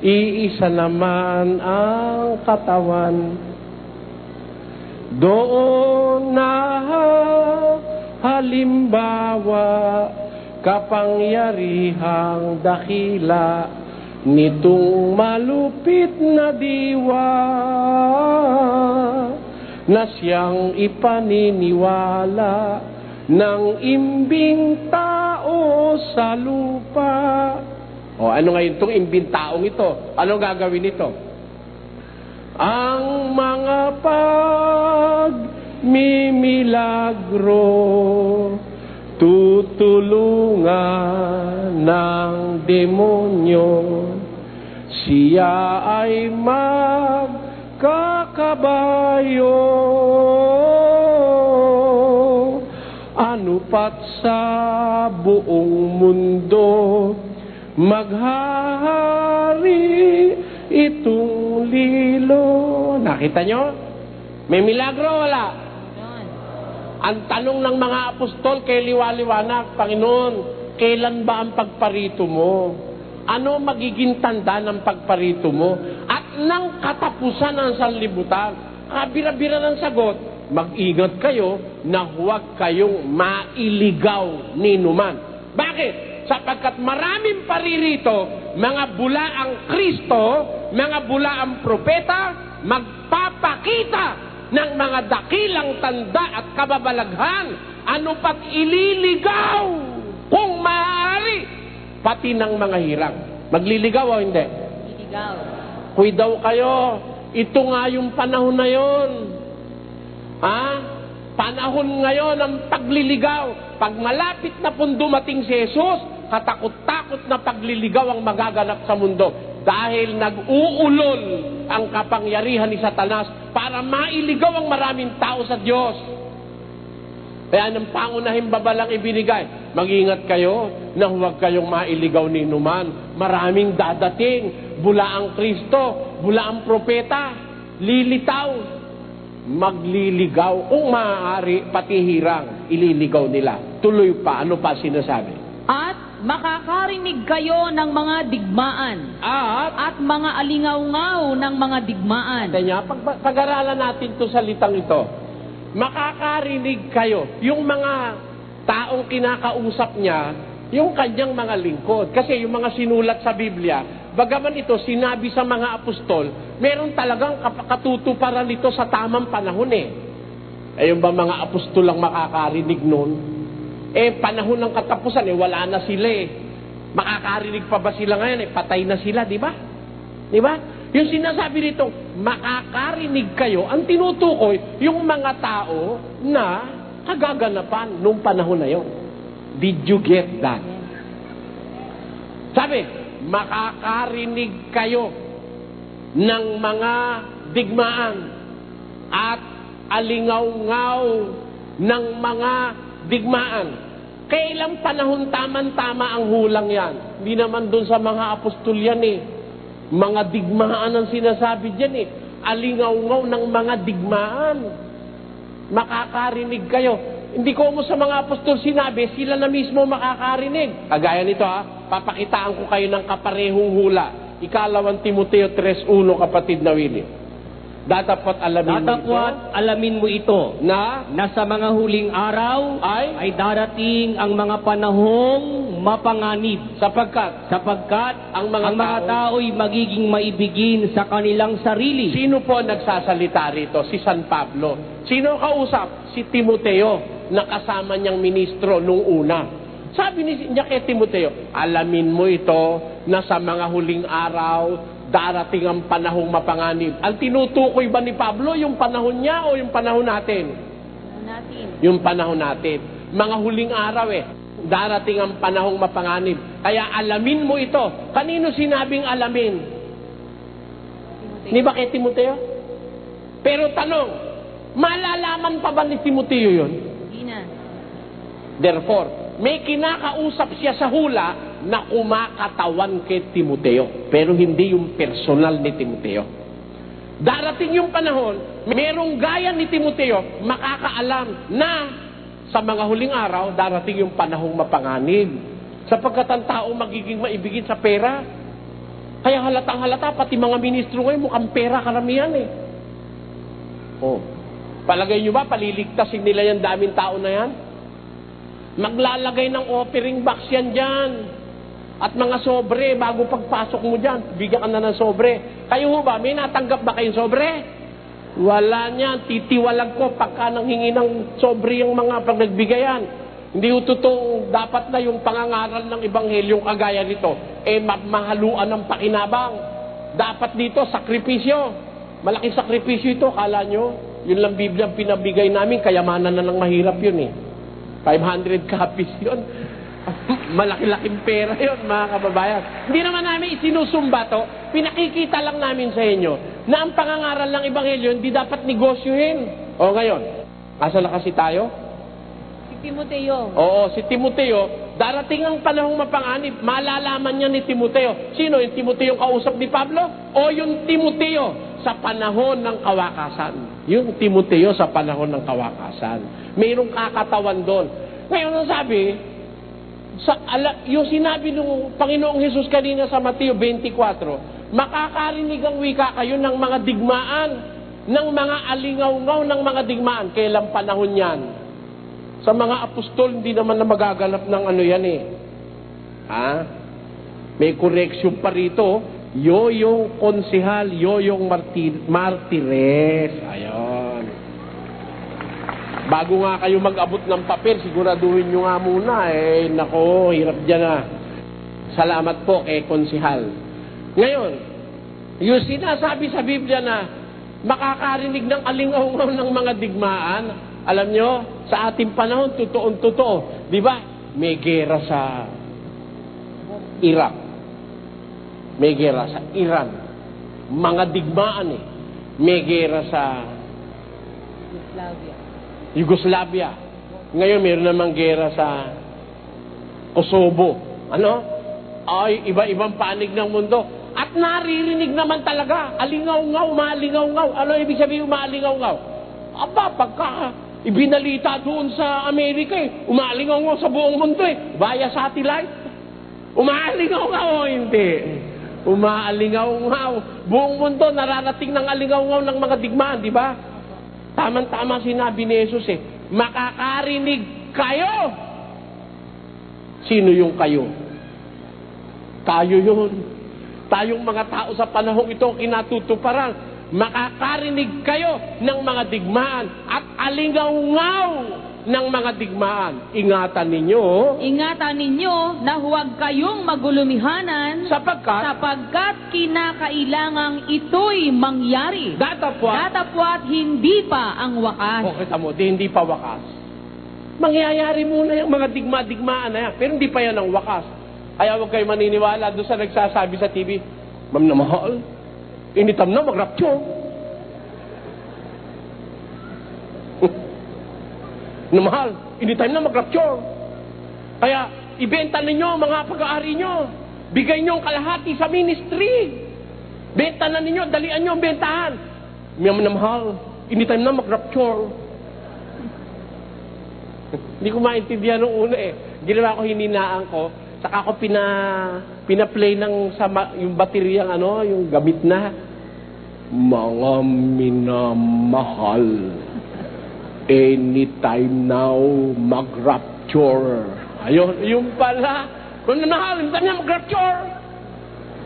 iisa naman ang katawan. Doon na halimbawa, kapangyarihang dakila nitong malupit na diwa na siyang ipaniniwala ng imbing tao sa lupa. Ano ngayon itong imbing taong ito? Anong gagawin nito? Ang mga pagmimilagro tutulungan ng demonyo, siya ay magkakabayo. Ano pat sa buong mundo, maghahari itong lilo. Nakita nyo? May milagro wala? Ang tanong ng mga apostol kay liwaliwanag, Panginoon, kailan ba ang pagparito mo? Ano magiging tanda ng pagparito mo? At ng katapusan ng sanlibutan? Kabira-bira ng sagot, mag-ingat kayo na huwag kayong mailigaw ni numan. Bakit? Sapagkat maraming paririto, mga bulaang Kristo, mga bulaang propeta, magpapakita ng mga dakilang tanda at kababalaghan, ano pat ililigaw kung maaari, pati ng mga hirang. Magliligaw o hindi? Ililigaw. Kuy daw kayo, ito nga yung panahon na yon. Panahon ngayon ng pagliligaw. Pag malapit na pong dumating si Jesus, katakot-takot na pagliligaw ang magaganap sa mundo. Dahil nag-uulol ang kapangyarihan ni Satanas para mailigaw ang maraming tao sa Diyos. Kaya ng pangunahing babalang ibinigay, mag-ingat kayo na huwag kayong mailigaw ni numan. Maraming dadating, bula ang Kristo, bula ang propeta, lilitaw, magliligaw. Kung maaari, pati hirang, ililigaw nila. Tuloy pa, ano pa sinasabi? At makakarinig kayo ng mga digmaan at mga alingaw-ngaw ng mga digmaan. Kanya, pag-aralan natin to salitang ito, makakarinig kayo. Yung mga taong kinakausap niya, yung kanyang mga lingkod. Kasi yung mga sinulat sa Biblia, bagaman ito sinabi sa mga apostol, meron talagang katutuparan nito sa tamang panahon eh. Ayun ba mga apostol lang makakarinig nun? Panahon ng katapusan, wala na sila eh. Makakarinig pa ba sila ngayon? Patay na sila, di ba? Di ba? Yung sinasabi nito, makakarinig kayo, ang tinutukoy, yung mga tao na kagaganapan nung panahon na yun. Did you get that? Sabi, makakarinig kayo ng mga digmaan at alingaw-ngaw ng mga digmaan. Kailang panahon taman-tama ang hulang yan? Hindi naman dun sa mga apostol yan eh. Mga digmaan ang sinasabi dyan eh. Alingaw-ngaw ng mga digmaan. Makakarinig kayo. Hindi ko mo sa mga apostol sinabi, sila na mismo makakarinig. Kagaya nito papakitaan ko kayo ng kaparehong hula. Ikalawang Timoteo 3:1, kapatid na Willie. Datapot alamin mo ito na sa mga huling araw ay darating ang mga panahong mapanganib sapagkat ang mga tao'y magiging maibigin sa kanilang sarili. Sino po nagsasalita rito? Si San Pablo. Sino kausap? Si Timoteo, na kasama niyang ministro nung una. Sabi niya kay Timoteo, alamin mo ito na sa mga huling araw darating ang panahong mapanganib. Ang tinutukoy ba ni Pablo yung panahon niya o yung panahon natin? Yung panahon natin. Mga huling araw darating ang panahong mapanganib. Kaya alamin mo ito. Kanino sinabing alamin? Di ba kay Timoteo? Pero tanong, malalaman pa ba ni Timoteo yun? Hindi na. Therefore, may kinakausap siya sa hula na kumakatawan kay Timoteo, pero hindi yung personal ni Timoteo. Darating yung panahon, merong gaya ni Timoteo makakaalam na sa mga huling araw, darating yung panahong mapanganib. Sapagkat ang tao magiging maibigin sa pera. Kaya halatang halata, pati mga ministro ngayon mukhang pera karamihan eh. Palagay nyo ba, paliligtasin nila yung daming tao na yan? Maglalagay ng offering box yan dyan. At mga sobre, bago pagpasok mo dyan, bigyan ka na ng sobre. Kayo ho ba, may natanggap ba kayong sobre? Wala niyan, titiwalag ko pagka nanghingi ng sobre yung mga pagnagbigayan. Hindi ho totoong dapat na yung pangangaral ng ebanghelyong kagaya nito, mahaluan ng pakinabang. Dapat dito, sakripisyo. Malaking sakripisyo ito, kala nyo? Yun lang Biblia pinabigay namin, kayamanan na ng mahirap yun eh. 500 copies yun. Malaki-laking pera yun, mga kababayan. Hindi naman namin isinusumba to. Pinakikita lang namin sa inyo na ang pangangaral ng ebanghelyo hindi dapat negosyohin. O ngayon, asa na kasi tayo? Si Timoteo. Oo, si Timoteo. Darating ang panahong mapanganib. Malalaman niya ni Timoteo. Sino? Yung Timoteo yung kausap ni Pablo? O yung Timoteo sa panahon ng kawakasan? Yung Timoteo sa panahon ng kawakasan. Mayroong kakatawan doon. Ngayon ang sabi, yung sinabi ng Panginoong Hesus kanina sa Mateo 24, makakarinig ang wika kayo ng mga digmaan, ng mga alingaw-ngaw ng mga digmaan. Kailang panahon yan? Sa mga apostol, hindi naman na magaganap ng ano yan eh. May correction pa rito. Yoyong konsehal, yoyong martires. Ayon. Bago nga kayo mag-abot ng papel, siguraduhin nyo nga muna. Nako, hirap dyan Salamat po kay konsehal. Ngayon, yung sinasabi sa Biblia na makakarinig ng alingaw-ngaw ng mga digmaan, alam nyo, sa ating panahon, totoong-totoo. Di ba? May gera sa Iraq. May gera sa Iran. Mga digmaan eh. May gera sa Yugoslavia. Ngayon, mayroon namang gera sa Kosovo. Ano? Ay, iba-ibang panig ng mundo. At naririnig naman talaga, alingaw-ngaw, maalingaw-ngaw. Ano ibig sabihin maalingaw-ngaw? Aba, pagka ibinalita doon sa Amerika eh, umaalingaw-ngaw sa buong mundo eh, via satellite. Umaalingaw-ngaw o hindi? Umaalingaw-ngaw. Buong mundo nararating ng alingaw-ngaw ng mga digmaan, di ba? Tama-tama sinabi ni Jesus eh, makakarinig kayo. Sino yung kayo? Tayo yun. Tayong mga tao sa panahong ito kinatutuparan. Makakarinig kayo ng mga digmaan at alingaw-ngaw ng mga digmaan. Ingatan ninyo. Ingatan ninyo na huwag kayong magulumihanan sapagkat kinakailangang ito'y mangyari. Datapwat hindi pa ang wakas. O, kita mo, hindi pa wakas. Mangyayari muna yung mga digma-digmaan na yan, pero hindi pa yan ang wakas. Kaya huwag kayo maniniwala doon sa nagsasabi sa TV, Ma'am na mahal, initam na mag-rapture. Na mahal, initam na mag-rapture. Kaya, ibenta ninyo ang mga pag-aari nyo. Bigay nyo ang kalahati sa ministry. Benta na ninyo, dalian nyo ang bentahan. Ma'am na mahal, initam na mag-rapture. Hindi ko maintindihan nung una eh. Ginawa ko, hininaan ko. Saka ako pina-play ng yung bateryang yung gamit na mga minamahal. Anytime now mag-rapture. Ayun, yung pala. Kung namahal, hindi niya mag-rapture.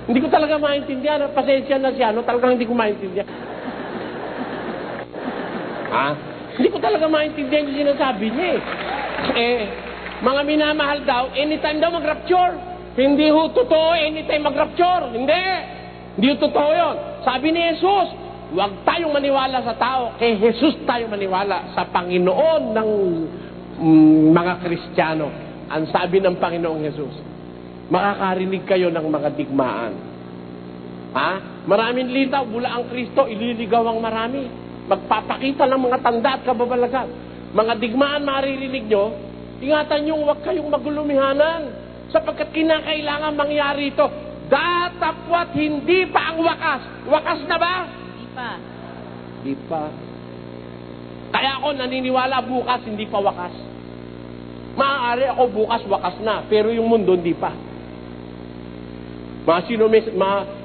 Hindi ko talaga maintindihan. Pasensya na siya. Talagang hindi ko maintindihan. Ha? Hindi ko talaga maintindihan yung sinasabi niya eh. Mga minamahal daw, anytime daw mag-rapture. Hindi ho totoo, anytime mag-rapture. Hindi. Hindi ho totoo yun. Sabi ni Jesus, huwag tayong maniwala sa tao, kay Jesus tayo maniwala sa Panginoon ng mga Kristiyano. Ang sabi ng Panginoong Jesus, makakarinig kayo ng mga digmaan. Ha? Maraming litaw, bula ang Kristo, ililigaw ang marami. Magpapakita ng mga tanda at kababalagan. Mga digmaan maririnig nyo, ingatan nyo, huwag kayong magulumihanan sapagkat kinakailangan mangyari ito. Datapwat hindi pa ang wakas. Wakas na ba? Hindi pa. Hindi pa. Kaya ako naniniwala bukas, hindi pa wakas. Maaari ako bukas, wakas na. Pero yung mundo, hindi pa.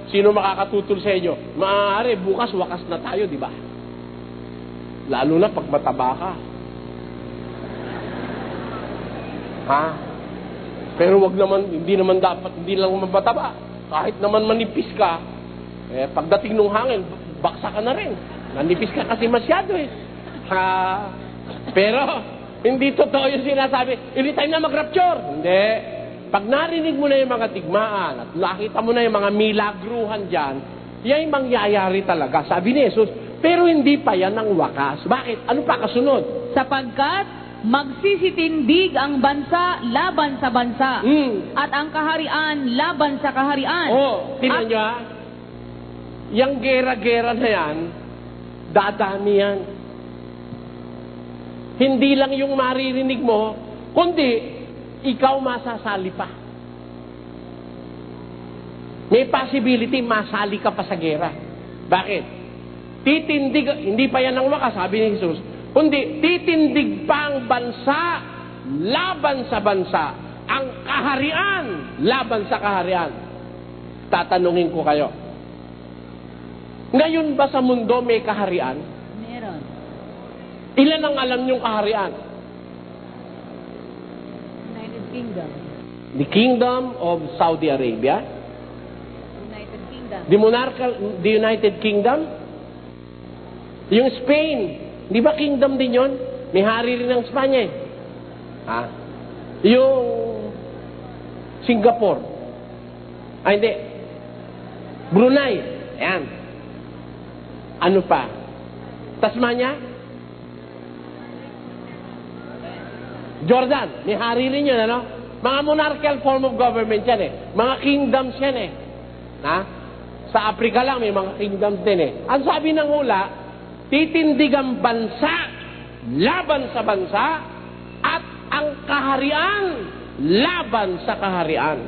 Sino makakatutol sa inyo? Maaari bukas, wakas na tayo, di ba? Lalo na pag mataba ka. Ha? Pero wag naman, hindi naman dapat, hindi lang mataba. Kahit naman manipis ka, pagdating ng hangin, baksa ka na rin. Nanipis ka kasi masyado eh. Ha? Pero, hindi totoo yung sinasabi, anytime na mag-rapture. Hindi. Pag narinig mo na yung mga digmaan at nakita mo na yung mga milagruhan dyan, yan yung mangyayari talaga. Sabi ni Jesus, pero hindi pa yan ang wakas. Bakit? Ano pa kasunod? Sapagkat magsisitindig ang bansa laban sa bansa at ang kaharian laban sa kaharian. Tingnan nyo ha. Yang gera-gera na yan, dadami yan. Hindi lang yung maririnig mo, kundi ikaw masasali pa. May possibility masali ka pa sa gera. Bakit? Titindig, hindi pa yan ang wakas, sabi ni Jesus, kundi titindig pa ang bansa laban sa bansa, ang kaharian laban sa kaharian. Tatanungin ko kayo, ngayon ba sa mundo may kaharian? Meron. Ilan ang alam niyong kaharian? United Kingdom. The Kingdom of Saudi Arabia? United Kingdom. The United Kingdom? Yung Spain, di ba kingdom din yon? May hari rin ng Espanya eh. Ha? Yung Singapore. Ay, hindi. Brunei. Ayan. Ano pa? Tasmania? Jordan. May hari rin yun, ano? Mga monarchical form of government yan eh. Mga kingdoms yan eh. Ha? Sa Africa lang, may mga kingdom din eh. Ang sabi ng hula, titindig ang bansa laban sa bansa at ang kaharian laban sa kaharian.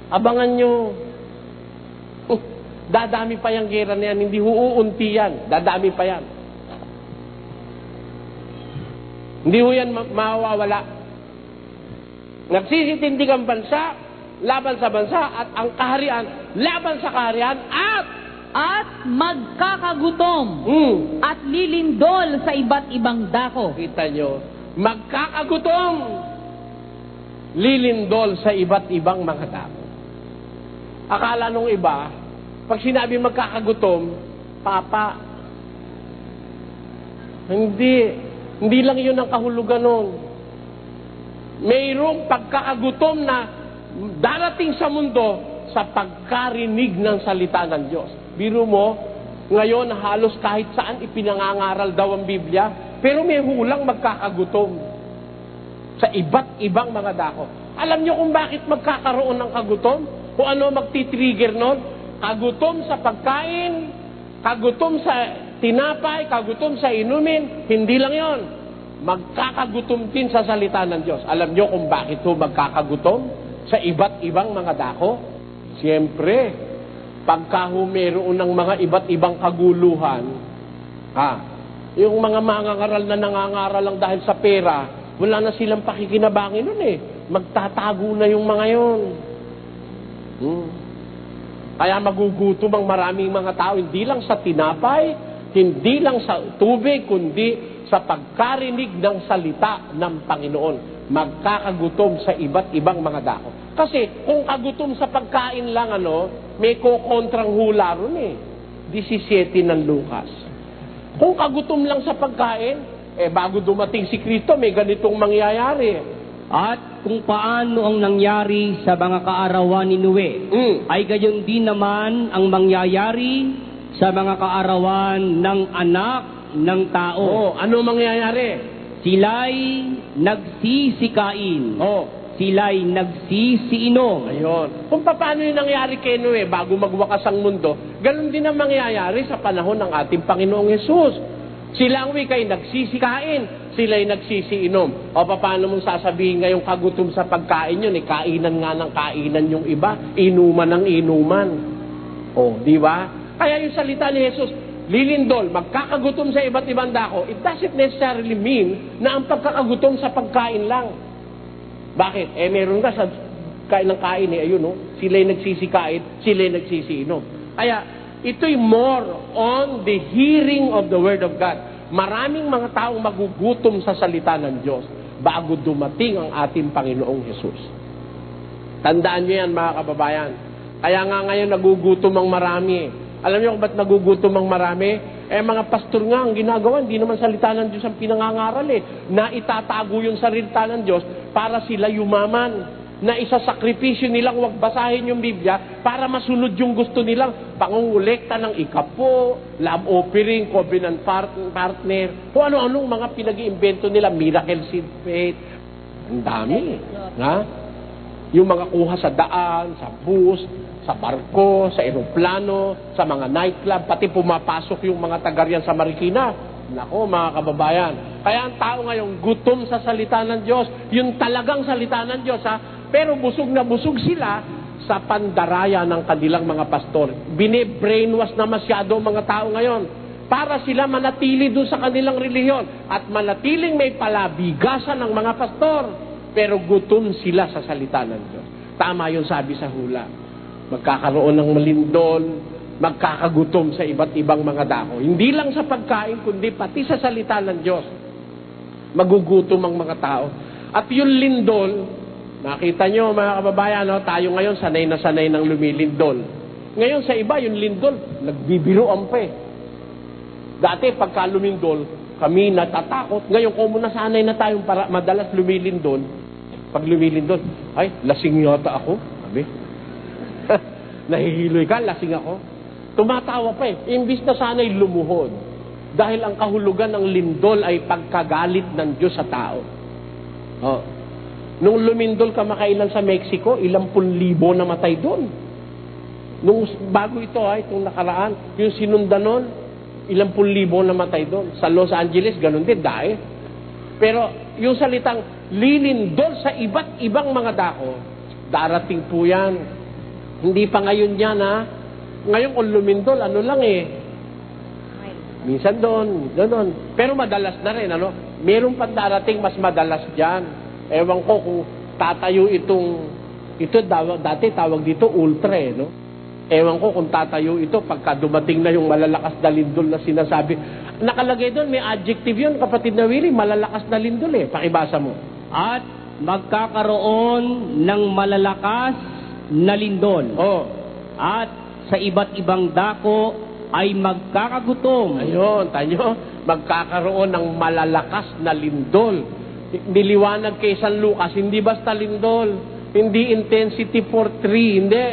Abangan nyo. Dadami pa yung gera na yan. Hindi huunti yan. Dadami pa yan. Hindi ho yan mawawala. Nagsisitindig ang bansa laban sa bansa at ang kaharian laban sa kaharian At magkakagutom at lilindol sa iba't ibang dako. Kita nyo, magkakagutom, lilindol sa iba't ibang mga dako. Akala nung iba, pag sinabi magkakagutom, Papa, hindi lang yun ang kahulugan nun. Mayroong pagkakagutom na darating sa mundo sa pagkarinig ng salita ng Diyos. Biro mo, ngayon halos kahit saan ipinangangaral daw ang Biblia, pero may hulang magkakagutom sa iba't ibang mga dako. Alam nyo kung bakit magkakaroon ng kagutom? Kung ano magti-trigger nun? Kagutom sa pagkain, kagutom sa tinapay, kagutom sa inumin, hindi lang yon. Magkakagutom din sa salita ng Diyos. Alam nyo kung bakit ito magkakagutom sa iba't ibang mga dako? Siyempre, pagka meron ng mga iba't ibang kaguluhan, yung mga mangangaral na nangangaral lang dahil sa pera, wala na silang pakikinabangin nun eh. Magtatago na yung mga yon. Kaya magugutom ang maraming mga tao, hindi lang sa tinapay, hindi lang sa tubig, kundi sa pagkarinig ng salita ng Panginoon. Magkakagutom sa iba't ibang mga dako. Kasi kung kagutom sa pagkain lang, may kukontrang hula ron eh. 17 ng Lucas. Kung kagutom lang sa pagkain, bago dumating si Kristo, may ganitong mangyayari. At kung paano ang nangyari sa mga kaarawan ni Noe, ay gayon din naman ang mangyayari sa mga kaarawan ng anak ng tao. Ano mangyayari? Sila'y nagsisikain. Sila'y nagsisiinom. Ayun. Kung paano yung nangyari kay Noe bago magwakas ang mundo, ganun din ang mangyayari sa panahon ng ating Panginoong Hesus. Sila ang wika'y nagsisikain, sila'y nagsisiinom. O paano mong sasabihin ngayong kagutom sa pagkain yun? Kainan nga ng kainan yung iba, inuman ng inuman. Di ba? Kaya yung salita ni Jesus, lilindol, magkakagutom sa iba't ibang dako, it doesn't necessarily mean na ang pagkakagutom sa pagkain lang. Bakit? Meron ka sa kain ng kain sila'y nagsisikain, sila'y nagsisiinom. Kaya, ito'y more on the hearing of the Word of God. Maraming mga taong magugutom sa salita ng Diyos bago dumating ang ating Panginoong Hesus. Tandaan niyo yan, mga kababayan. Kaya nga ngayon nagugutom ang marami. Alam niyo kung ba't nagugutom ang marami? Mga pastor nga, ang ginagawa, hindi naman salita ng Diyos ang pinangangaral na itatago yung salita ng Diyos para sila yumaman. Na isasakripisyo nilang huwag basahin yung Biblia para masunod yung gusto nilang pangungulekta ng ikapo, love offering, covenant partner, kung ano-anong mga pinag-iimbento nila, miracle seed faith. Ang dami. Yung mga kuha sa daan, sa bus, sa barko, sa eroplano, sa mga nightclub, pati pumapasok yung mga taga-riyan sa Marikina. Nako, mga kababayan. Kaya ang tao ngayon gutom sa salita ng Diyos, yung talagang salita ng Diyos, pero busog na busog sila sa pandaraya ng kanilang mga pastor. Bine-brainwash na masyado ang mga tao ngayon para sila manatili doon sa kanilang relihiyon at manatiling may palabigasan ng mga pastor, pero gutom sila sa salita ng Diyos. Tama yung sabi sa hula. Magkakaroon ng malindol, magkakagutom sa iba't ibang mga dako. Hindi lang sa pagkain, kundi pati sa salita ng Diyos. Magugutom ang mga tao. At yung lindol, nakita nyo mga kababayan, tayo ngayon sanay na sanay ng lumilindol. Ngayon sa iba, yung lindol, nagbibiruan pa Dati pagka lumindol, kami natatakot. Ngayon kung nasanay na tayong madalas lumilindol, pag lumilindol, ay, lasing yata ako. Sabi, nahihiloy ka, lasing ako. Tumatawa pa Imbis na sana'y lumuhod. Dahil ang kahulugan ng lindol ay pagkagalit ng Diyos sa tao. Nung lumindol ka makailan sa Mexico, 10,000 na matay doon. Nung bago ito, itong nakaraan, yung sinundan nun, ilang pun libo namatay doon. Sa Los Angeles, ganun din, dahil. Pero yung salitang lilindol sa iba't ibang mga dako, darating po yan. Hindi pa ngayon yan, ha? Ngayon kung lumindol, ano lang eh. Minsan doon, doon. Pero madalas na rin, ano? Meron pa darating mas madalas dyan. Ewan ko kung tatayo ito dati tawag dito ultra, eh, no? Ewan ko kung tatayo ito pagka dumating na yung malalakas na lindol na sinasabi. Nakalagay doon, may adjective yun, kapatid na Willie, malalakas na lindol eh. Pakibasa mo. At magkakaroon ng malalakas na lindol. Oh. At sa iba't ibang dako ay magkakagutom. Ayun, tanyo, magkakaroon ng malalakas na lindol. Niliwanag kay San Lucas, hindi basta lindol, hindi intensity 4.3, hindi.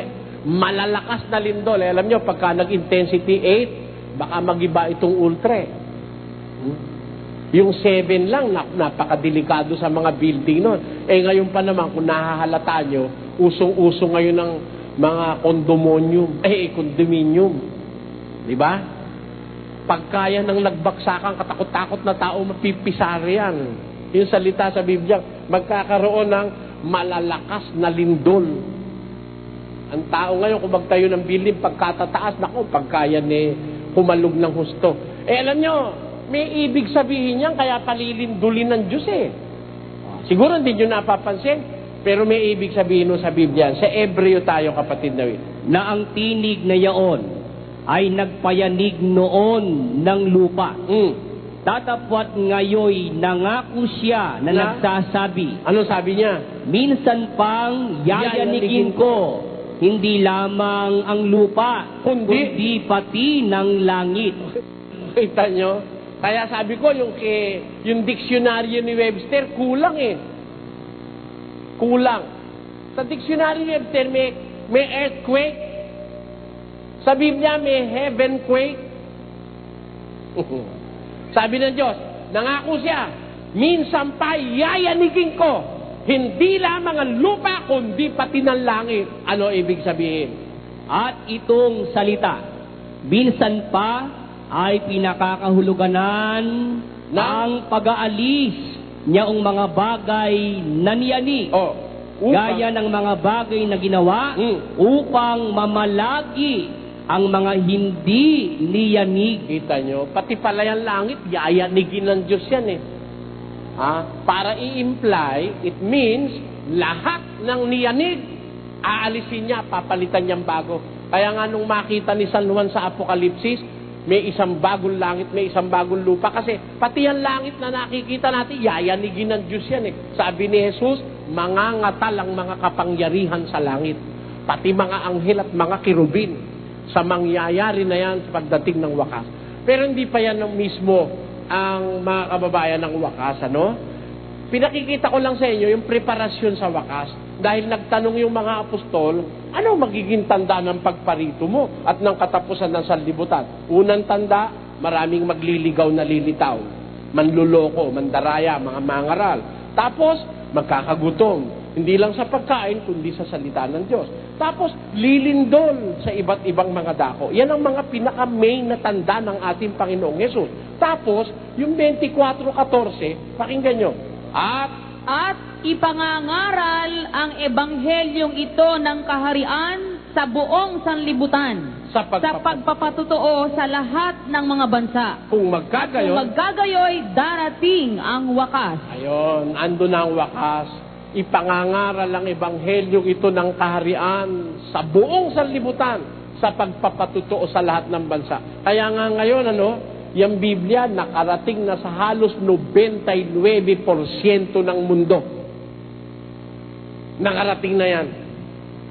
Malalakas na lindol. Eh, alam nyo, pagka nag-intensity 8, baka magiba itong ultra. Yung 7 lang, napakadelikado sa mga building nun. Eh ngayon pa naman, kung nahahalata nyo, usong-uso ngayon ng mga condominium. Diba? Pagkaya ng nagbaksakan, katakot-takot na tao, mapipisari yan. Yung salita sa Biblia, magkakaroon ng malalakas na lindol. Ang tao ngayon, kung magtayo ng building, pagkatataas, naku, pagkaya ni humalog ng husto. Eh, alam nyo, may ibig sabihin yan, kaya palilindulin ng Diyos eh. Siguro hindi nyo napapansin, pero may ibig sabihin nun sa Biblia. Sa Ebreo tayo, kapatid na Na ang tinig na yaon ay nagpayanig noon ng lupa. Tatapwat ngayoy nangako siya na nagsasabi. Ano sabi niya? Minsan pang yayanigin ko, hindi lamang ang lupa, kundi pati ng langit. Kita nyo? Kaya sabi ko, yung diksyonaryo ni Webster, kulang eh. Kulang. Sa diksyonaryo ni Webster, may earthquake. Sa Biblia, may heavenquake. Sabi ng Diyos, nangako siya, minsan pa yayanigin ko, hindi lamang ang lupa, kundi pati ng langit. Ano ibig sabihin? At itong salita, minsan pa ay pinakakahuluganan ng pag-aalis niyaong mga bagay na niyanig. Gaya ng mga bagay na ginawa upang mamalagi ang mga hindi niyanig. Kita nyo, pati pala yung langit, yayanigin ng Diyos yan eh. Para i-imply, it means, lahat ng niyanig, aalisin niya, papalitan niyang bago. Kaya nga nung makita ni San Juan sa Apokalipsis, may isang bagong langit, may isang bagong lupa. Kasi pati yung langit na nakikita natin, yayanigin ng Diyos yan eh. Sabi ni Jesus, mangangatal ang mga kapangyarihan sa langit. Pati mga anghel at mga kirubin. Sa mangyayari na yan sa pagdating ng wakas. Pero hindi pa yan mismo ang mga kababayan ng wakas, ano? Pinakikita ko lang sa inyo yung preparasyon sa wakas. Dahil nagtanong yung mga apostol, ano magiging tanda ng pagparito mo at ng katapusan ng sanlibutan? Unang tanda, maraming magliligaw na lilitaw. Manluloko, mandaraya, mga mangaral. Tapos, magkakagutom. Hindi lang sa pagkain, kundi sa salita ng Diyos. Tapos, lilindol sa iba't ibang mga dako. Yan ang mga pinaka-main na tanda ng ating Panginoong Yesus. Tapos, yung 24:14, pakinggan nyo. At ipangangaral ang ebanghelyong ito ng kaharian sa buong sanlibutan sa pagpapatutuo sa lahat ng mga bansa. Kung magkagayoy, darating ang wakas. Ayon, ando na ang wakas. Ipangangaral ang ebanghelyong ito ng kaharian sa buong sanlibutan sa pagpapatutuo sa lahat ng bansa. Kaya nga ngayon, yung Biblia nakarating na sa halos 99% ng mundo. Nakarating na yan.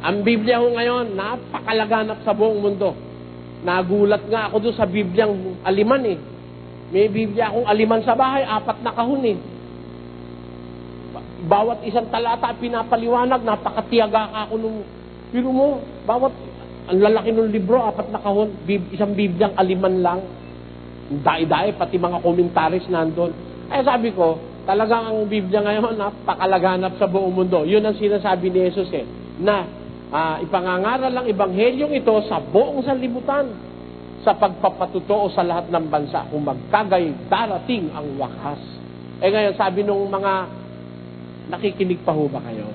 Ang Biblia ho ngayon, napakalaganap sa buong mundo. Nagulat nga ako doon sa Bibliang aliman eh. May Biblia akong aliman sa bahay, 4 na kahon eh. Bawat isang talata pinapaliwanag, napakatiyaga ka ako nung, pero mo, ang lalaki ng libro, 4 na kahon, isang Bibliang aliman lang. Dai-dai, pati mga komentaris nandun. Ay sabi ko, talagang ang Biblia ngayon, napakalaganap sa buong mundo. Yun ang sinasabi ni Jesus eh, na ipangangaral ang ebanghelyong ito sa buong sanlibutan sa pagpapatutuo sa lahat ng bansa kung magkagay darating ang wakas. Ngayon, sabi nung mga nakikinig pa ho ba kayo?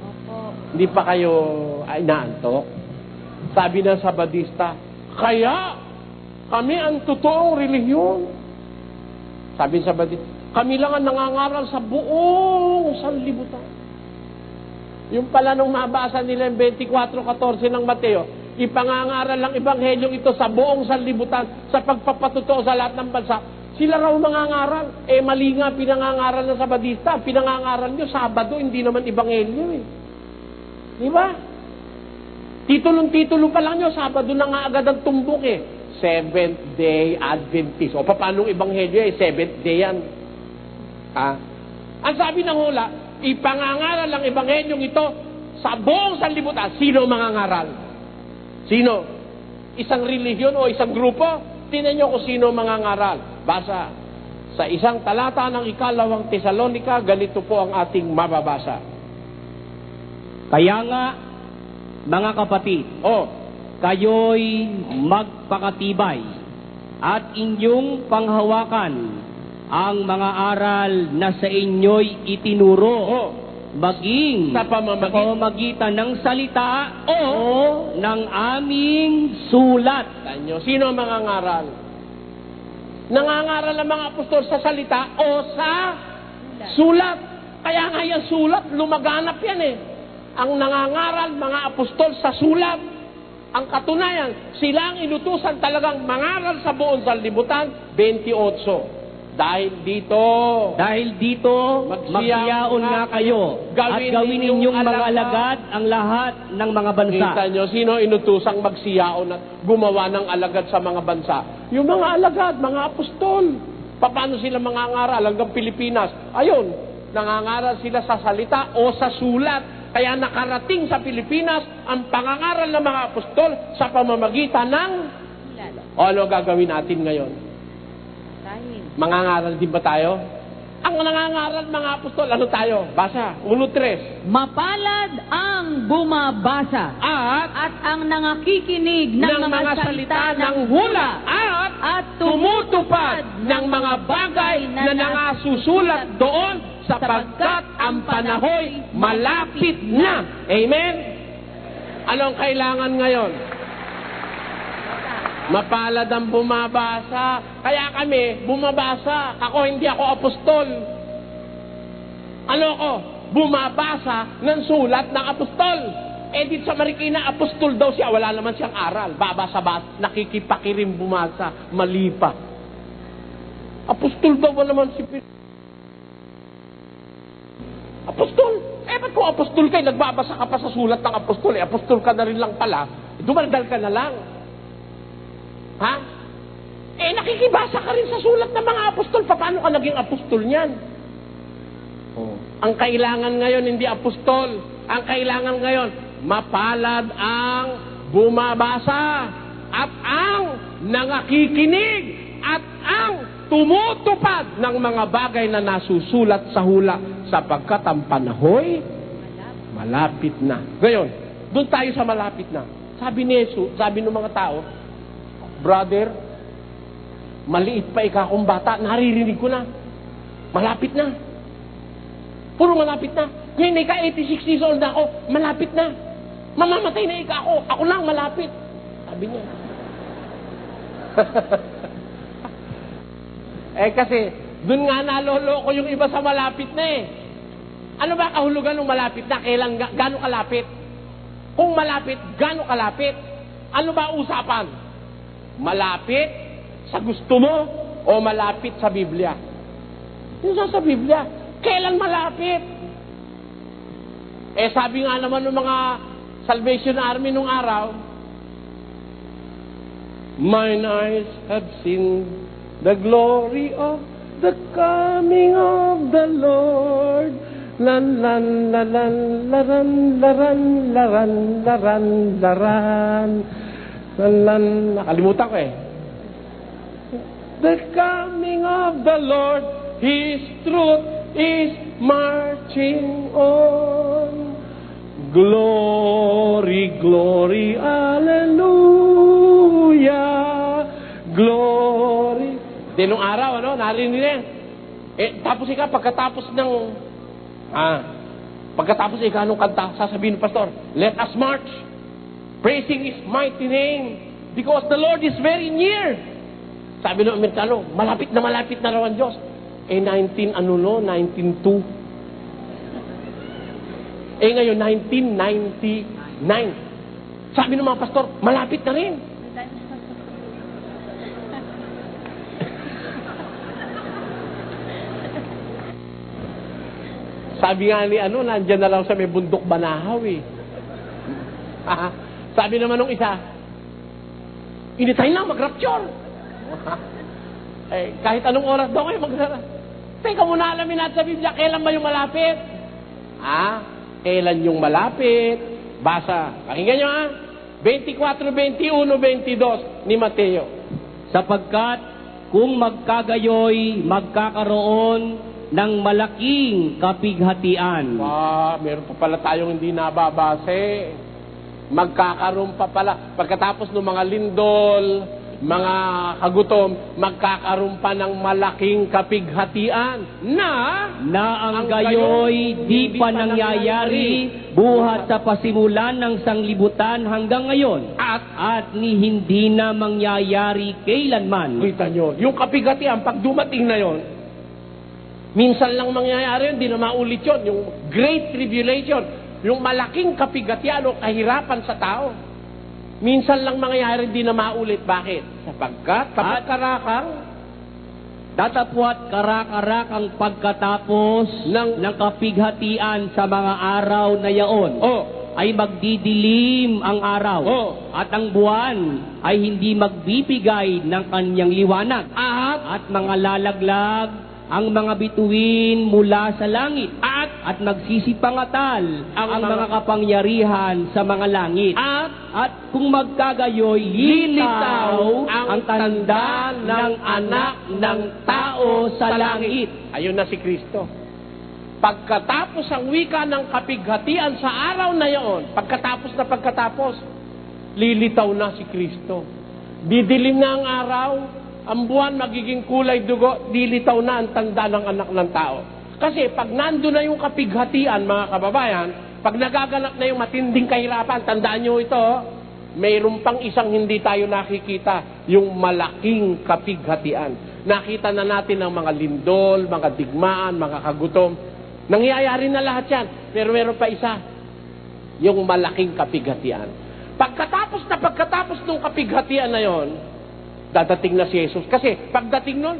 Hindi pa kayo inaantok? Sabi ng Sabadista, kaya kami ang totoong relihiyon. Sabi ng Sabadista, kami lang ang nangangaral sa buong sanlibutan. Yung pala nung mabasa nila yung 24:14 ng Mateo, ipangangaral ang ebanghelyong ito sa buong sanlibutan sa pagpapatutuo sa lahat ng bansa. Sila raw mangangaral. Mali nga pinangangaral ng Sabadista. Pinangangaral nyo, Sabado, hindi naman ebanghelyo eh. Di ba? Titulong-titulo pa lang nyo, Sabado na nga agad ang tumbok eh. Seventh Day Adventist. O paano ebanghelyo eh? Seventh Day yan. Ang sabi ng hula, ipangangaral ang ebanghelyong ito sa buong sanlibutan. Sino mangangaral? Sino? Isang relihiyon o isang grupo? Tingnan nyo kung sino mangangaral. Basa. Sa isang talata ng 2 Tesalonika, ganito po ang ating mababasa. Kaya nga, mga kapatid, kayo'y magpakatibay at inyong panghawakan ang mga aral na sa inyo'y itinuro, maging sa pamamagitan ng salita o ng aming sulat. Tanyo, sino ang mangangaral? Nangangaral ang mga apostol sa salita o sa sulat. Kaya nga yung sulat, lumaganap yan eh. Ang nangangaral, mga apostol sa sulat. Ang katunayan, sila ang inutusan talagang mangaral sa buong sanlibutan, 28. Dahil dito, magsiyaon nga kayo at gawin ninyong mga alagad ang lahat ng mga bansa. Kita nyo, sino inutusang magsiyaon at gumawa ng alagad sa mga bansa? Yung mga alagad, mga apostol. Paano sila mangangaral hanggang Pilipinas? Ayun, nangangaral sila sa salita o sa sulat. Kaya nakarating sa Pilipinas ang pangangaral ng mga apostol sa pamamagitan ng... ano gagawin natin ngayon? Mangangaral din ba tayo? Ang nangangaral mga apostol, ano tayo? Basa, 1:3. Mapalad ang bumabasa at ang nangakikinig ng mga salita ng hula at tumutupad ng mga bagay na nangasusulat doon sapagkat ang panahoy malapit na. Amen? Anong kailangan ngayon? Mapalad ang bumabasa. Kaya kami, bumabasa. Ako, hindi ako apostol. Ano ako? Bumabasa ng sulat ng apostol. Dito sa Marikina, apostol daw siya. Wala naman siyang aral. Babasa-basa, nakikipakirim bumasa. Mali pa. Apostol daw ba naman si apostol? Ba't kung apostol kayo, nagbabasa ka pa sa sulat ng apostol, apostol ka na rin lang pala, dumaldal ka na lang. Ha? Nakikibasa ka rin sa sulat ng mga apostol, paano ka naging apostol niyan? Ang kailangan ngayon, hindi apostol. Ang kailangan ngayon, mapalad ang bumabasa at ang nangakikinig at ang tumutupad ng mga bagay na nasusulat sa hula sapagkat ang panahoy malapit na. Ngayon, doon tayo sa malapit na. Sabi ni Jesus, sabi ng mga tao, brother, maliit pa akong bata, naririnig ko na. Malapit na. Puro malapit na. Ngayon, 86 years old na ako, malapit na. Mamamatay na ako, ako lang malapit. Sabi niya. Kasi, dun nga naloloko yung iba sa malapit na eh. Ano ba kahulugan ng malapit na? Kailan, gano'ng kalapit? Kung malapit, gano'ng kalapit? Ano ba usapan? Malapit sa gusto mo o malapit sa Biblia? Yung sa Biblia, kailan malapit? Sabi nga naman ng mga Salvation Army nung araw, mine eyes have seen the glory of the coming of the Lord. Lan lan la lan laran laran laran laran laran lan. Nakalimutan ko eh. The coming of the Lord, His truth is marching on. Glory, glory, hallelujah, glory. Di nung araw, narinig niya. Tapos pagkatapos nung kanta, sasabihin ng pastor, let us march, praising His mighty name, because the Lord is very near. Sabi ng Amerikano, malapit na raw ang Diyos. 1902. Ngayon, 1999. Sabi ng mga pastor, malapit na rin. Sabi nga ni nandyan na lang sa may bundok Banahaw eh. Sabi naman nung isa, initayin lang mag-rapture. Kahit anong oras daw kayo Teka muna, alamin natin sa Biblia, kailan ba yung malapit? Kailan yung malapit? Basa. Pakinggan nyo 24, 21, 22 ni Mateo. Sapagkat kung magkagayoy, magkakaroon ng malaking kapighatian. Meron pa pala tayong hindi nababase. Magkakaroon pa pala. Pagkatapos ng mga lindol, mga kagutom, magkakaroon pa ng malaking kapighatian na ang gayoy di pa nangyayari buhat sa pasimulan ng sanglibutan hanggang ngayon at ni hindi na mangyayari kailanman. Kita nyo, yung kapighatian, pag dumating na yon, minsan lang mangyayari yun, di na maulit yun. Yung Great Tribulation, yung malaking kapighatian o kahirapan sa tao. Minsan lang mangyayari, di na maulit. Bakit? Sapagkat datapwat karak-arakang pagkatapos ng kapighatian sa mga araw na yaon ay magdidilim ang araw at ang buwan ay hindi magbibigay ng kanyang liwanag at mga lalaglag ang mga bituin mula sa langit at magsisipangatal ang mga kapangyarihan sa mga langit at kung magkagayoy lilitaw ang tanda ng anak ng tao sa langit. Ayun na si Kristo. Pagkatapos ang wika ng kapighatian sa araw na iyon, pagkatapos, lilitaw na si Kristo. Didilim na ang araw, ang buwan magiging kulay dugo, dilitaw na ang tanda ng anak ng tao. Kasi pag nando na yung kapighatian, mga kababayan, pag nagaganap na yung matinding kahirapan, tandaan nyo ito, mayroon pang isang hindi tayo nakikita, yung malaking kapighatian. Nakita na natin ang mga lindol, mga digmaan, mga kagutom. Nangyayari na lahat yan, pero meron pa isa, yung malaking kapighatian. Pagkatapos ng kapighatian na yon, dadating na si Jesus. Kasi pagdating nun,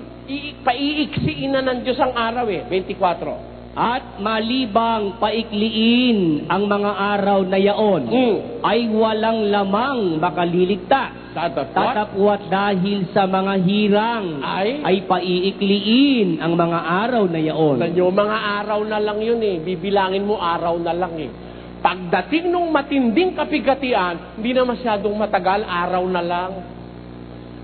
paiiksiin na ng Diyos ang araw 24. At malibang paikliin ang mga araw na yaon, ay walang lamang makaliligtas. Tatapwat dahil sa mga hirang ay paiikliin ang mga araw na yaon. Mga araw na lang yun Bibilangin mo araw na lang Pagdating nung matinding kapighatian, hindi na masyadong matagal, araw na lang.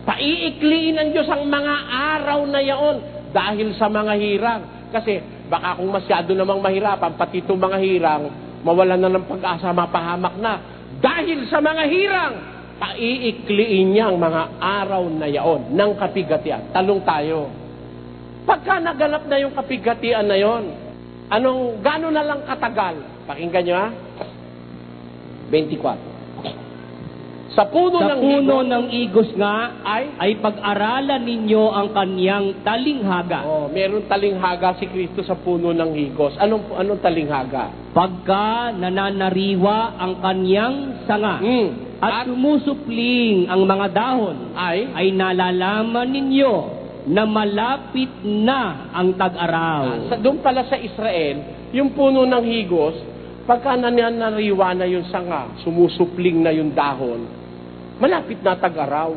Paiikliin ng Diyos ang mga araw na yaon dahil sa mga hirang. Kasi baka kung masyado namang mahirapan, pati itong mga hirang, mawalan na ng pag-asa, mapahamak na. Dahil sa mga hirang, paiikliin niya ang mga araw na yaon ng kapighatian. Talong tayo. Pagka naganap na yung kapighatian na yon, gano'n na lang katagal? Pakinggan nyo 24. Sa puno ng igos nga ay pag-aralan ninyo ang kanyang talinghaga. Meron talinghaga si Kristo sa puno ng higos. Anong talinghaga? Pagka nananariwa ang kanyang sanga at sumusupling ang mga dahon, ay nalalaman ninyo na malapit na ang tag-araw. Doon pala sa Israel, yung puno ng higos, pagka nananariwa na yung sanga, sumusupling na yung dahon, malapit na tag-araw.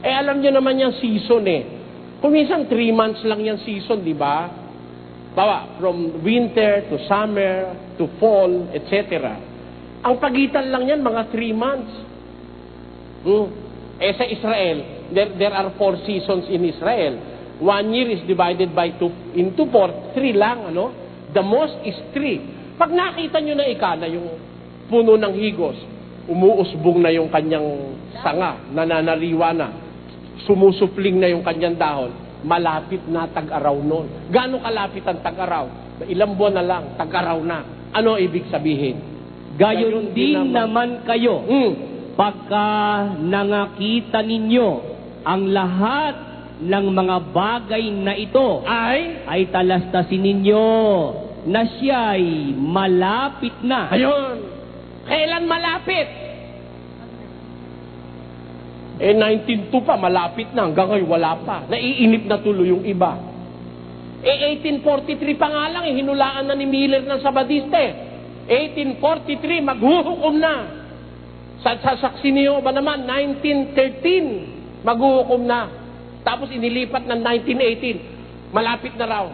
Alam nyo naman yung season Kung minsan 3 months lang yung season, di ba? From winter to summer to fall, etc. Ang pagitan lang yan, mga 3 months. Sa Israel, there are 4 seasons in Israel. 1 year is divided by 2 into 4, 3 lang, The most is 3. Pag nakita nyo na ikana yung puno ng higos, umuusbong na yung kanyang sanga, nananariwa na, sumusupling na yung kanyang dahon, malapit na tag-araw nun. Gaano kalapit ang tag-araw? Ilang buwan na lang, tag-araw na. Ano ibig sabihin? Gayon din naman kayo, pagka nangakita ninyo ang lahat ng mga bagay na ito, ay talastasin ninyo na siya'y malapit na. Ayun. Kailan malapit? 1902 pa, malapit na. Hanggang ngayon, wala pa. Naiinip na tuloy yung iba. 1843 pa nga lang, hinulaan na ni Miller ng Sabadiste. 1843, maghuhukom na. Sa saksi niyo ba naman, 1913, maghuhukom na. Tapos inilipat ng 1918, malapit na raw.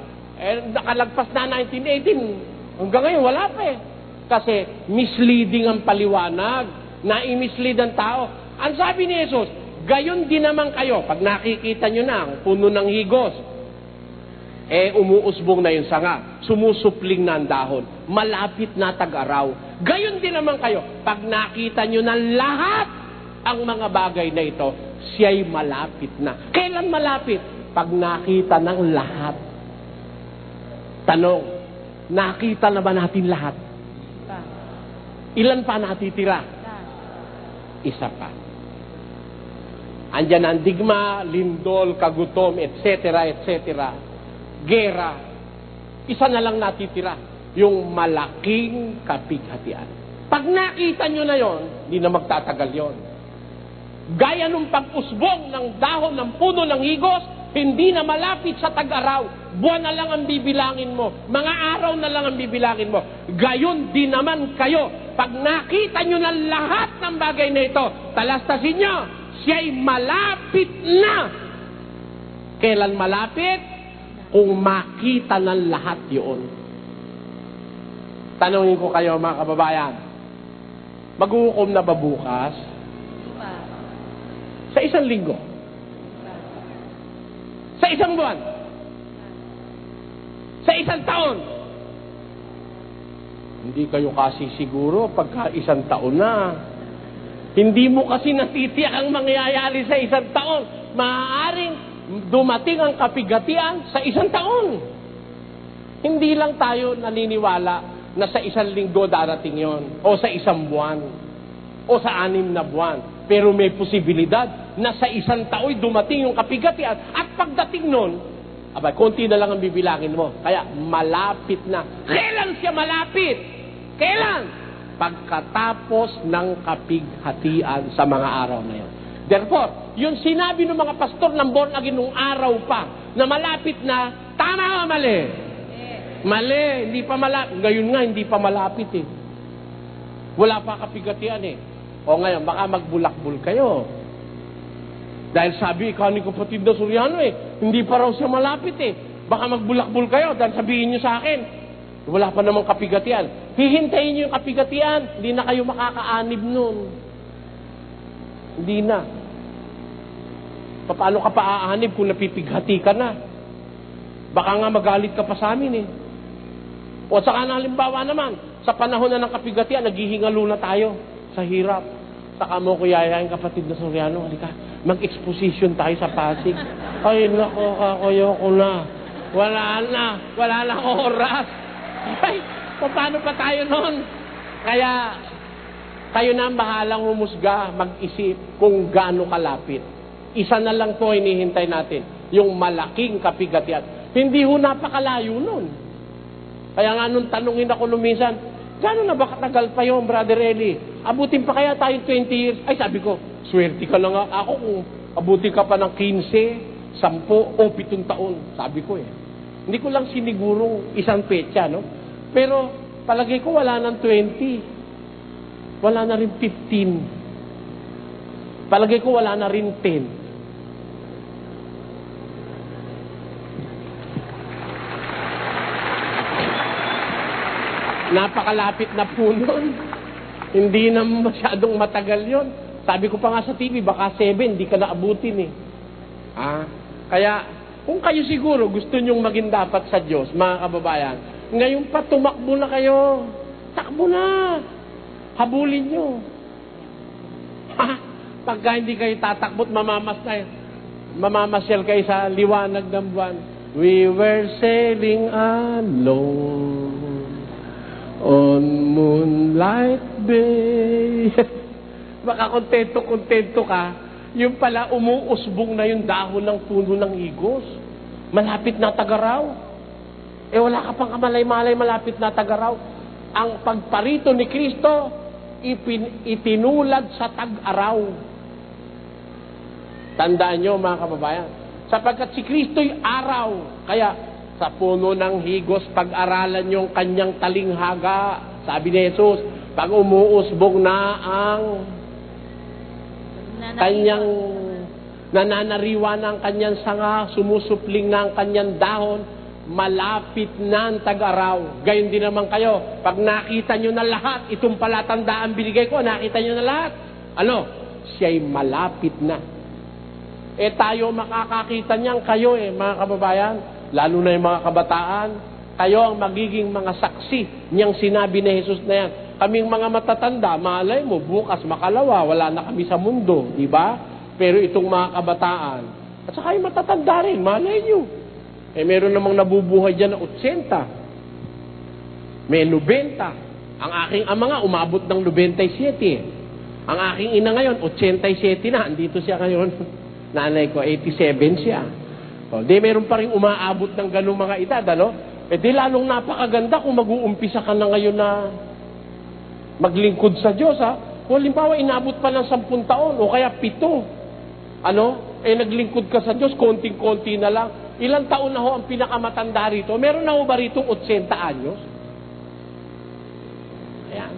Nakalagpas na 1918, hanggang ngayon wala pa eh. Kasi misleading ang paliwanag, nai-mislead ang tao. Ang sabi ni Jesus, gayon din naman kayo, pag nakikita nyo na ang puno ng higos, umuusbong na yung sanga, sumusupling na ang dahon, malapit na tag-araw. Gayon din naman kayo, pag nakita nyo na lahat ang mga bagay na ito, siya'y malapit na. Kailan malapit? Pag nakita ng lahat. Tanong, nakita na ba natin lahat? Ilan pa natitira? Isa pa. Andyan ang digma, lindol, kagutom, etc., etc., gera. Isa na lang natitira, yung malaking kapighatian. Pag nakita nyo na yon, hindi na magtatagal yon. Gaya nung pag-usbong ng dahon ng puno ng higos, hindi na malapit sa tag-araw. Buwan na lang ang bibilangin mo. Mga araw na lang ang bibilangin mo. Gayon din naman kayo. Pag nakita nyo na lahat ng bagay na ito, talastasin nyo, siya'y malapit na. Kailan malapit? Kung makita ng lahat yun. Tanungin ko kayo mga kababayan, maghuhukom na ba bukas? Sa isang linggo? Sa isang buwan? Sa isang taon? Hindi kayo kasi siguro pagka isang taon na. Hindi mo kasi natitiyak ang mangyayari sa isang taon. Maaaring dumating ang kapigatian sa isang taon. Hindi lang tayo naniniwala na sa isang linggo darating yon, o sa isang buwan, o sa 6 na buwan. Pero may posibilidad na sa isang tao'y dumating yung kapigatian at pagdating nun, konti na lang ang bibilangin mo. Kaya malapit na. Kailan siya malapit? Kailan? Pagkatapos ng kapighatian sa mga araw na yun. Therefore, yung sinabi ng mga pastor ng born again nung araw pa na malapit na, tama o mali? Mali, hindi pa malapit. Ngayon nga, hindi pa malapit eh. Wala pa kapigatian eh. O ngayon, baka magbulakbul kayo. Dahil sabi, ikaw ni kapatid na Soriano eh, hindi pa raw siya malapit eh. Baka magbulakbul kayo dahil sabihin nyo sa akin, wala pa namang kapigatian. Hihintayin nyo yung kapigatian, hindi na kayo makakaanib nun. Hindi na. Paano ka pa-aanib kung napipighati ka na? Baka nga magalit ka pa sa amin eh. O saka na halimbawa naman, sa panahon na ng kapigatian, naghihingalo na tayo sa hirap. Saka mo ko yayain kapatid na Soriano, halika, mag-exposition tayo sa Pasig. Ay, nako, kakoyo ko na. Wala na oras. Ay, paano pa tayo nun? Kaya, kayo na ang bahalang humusga, mag-isip kung gaano kalapit. Isa na lang po hinihintay natin, yung malaking kapigatian. Hindi ho napakalayo nun. Kaya nga nung tanungin ako lumisan, gano'n na ba katagal pa yun, Brother Eli? Abutin pa kaya tayo 20 years? Ay, sabi ko, swerte ka lang ako kung abutin ka pa ng 15, 10, o 7 taon. Sabi ko eh. Hindi ko lang sinigurong isang petsa, no? Pero palagay ko wala ng 20. Wala na rin 15. Palagay ko wala na rin 10. Napakalapit na po nun. Hindi na masyadong matagal yon. Sabi ko pa nga sa TV, baka 7, hindi ka naabutin eh. Kaya, kung kayo siguro gusto nyong maging dapat sa Diyos, mga kababayan, ngayon pa tumakbo na kayo. Takbo na. habulin nyo. Pagka hindi kayo tatakbot, mamamasyal kayo sa liwanag ng buwan. We were sailing alone on Moonlight Bay. Baka kontento ka, yung pala umuusbong na yung dahon ng puno ng higos. Malapit na Tagaraw. Wala ka pang kamalay-malay, malapit na Tagaraw. Ang pagparito ni Kristo, itinulad sa tag-araw. Tandaan nyo, mga kababayan, sapagkat si Kristo'y araw, kaya sa puno ng higos, pag-aralan yung kanyang talinghaga. Sabi ni Jesus, pag umuusbong na ang kanyang nananariwa ng kanyang sanga, sumusupling na ang kanyang dahon, malapit na ang tag-araw. Gayon din naman kayo, pag nakita nyo na lahat, itong palatandaan binigay ko, nakita nyo na lahat, siya'y malapit na. Tayo makakakita niyan, kayo mga kababayan, lalo na yung mga kabataan, kayo ang magiging mga saksi niyang sinabi ni Jesus na yan. Kaming mga matatanda, malay mo, bukas makalawa, wala na kami sa mundo, di ba? Pero itong mga kabataan, at saka yung matatanda rin, malay nyo. Meron namang nabubuhay dyan na 80. May 90. Ang aking ama nga, umabot ng 97. Ang aking ina ngayon, 87 na. Andito siya ngayon. Nanay ko, 87 siya. Di meron pa rin umaabot ng ganung mga edad, di lalong napakaganda kung mag-uumpisa ka na ngayon na maglingkod sa Diyos, Kung halimbawa, inabot pa ng 10 taon, o kaya 7. Naglingkod ka sa Diyos, konting-konti na lang. Ilang taon na ho ang pinakamatanda rito? Meron na ho ba rito 80 anyos? Ayan,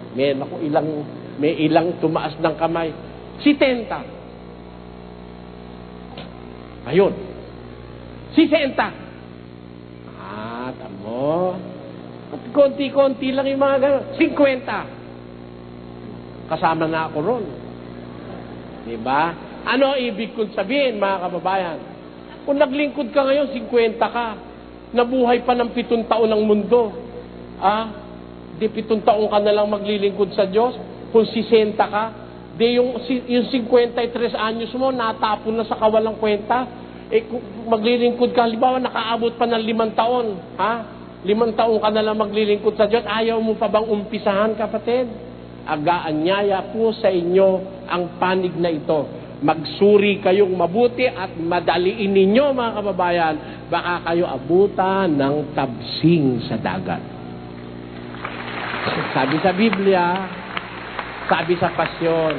may ilang tumaas ng kamay. 70. Ayun. 60. Tamo. At konti-konti lang yung mga gano'n. 50. Kasama na ako ron. Diba? Ano ibig kong sabihin, mga kababayan? Kung naglingkod ka ngayon, 50 ka. Nabuhay pa ng 7 taon ng mundo. 7 taon ka na lang maglilingkod sa Diyos. Kung 60 ka, yung 53 anyos mo, natapon na sa kawalang kwenta. Kung maglilingkod ka, halimbawa, nakaabot pa ng 5 taon. 5 taon ka na lang maglilingkod sa Diyos. Ayaw mo pa bang umpisahan, kapatid? Agaanyaya po sa inyo ang panig na ito. Magsuri kayong mabuti at madaliin ninyo, mga kababayan, baka kayo abutan ng tabsing sa dagat. Sabi sa Biblia, sabi sa Pasyon,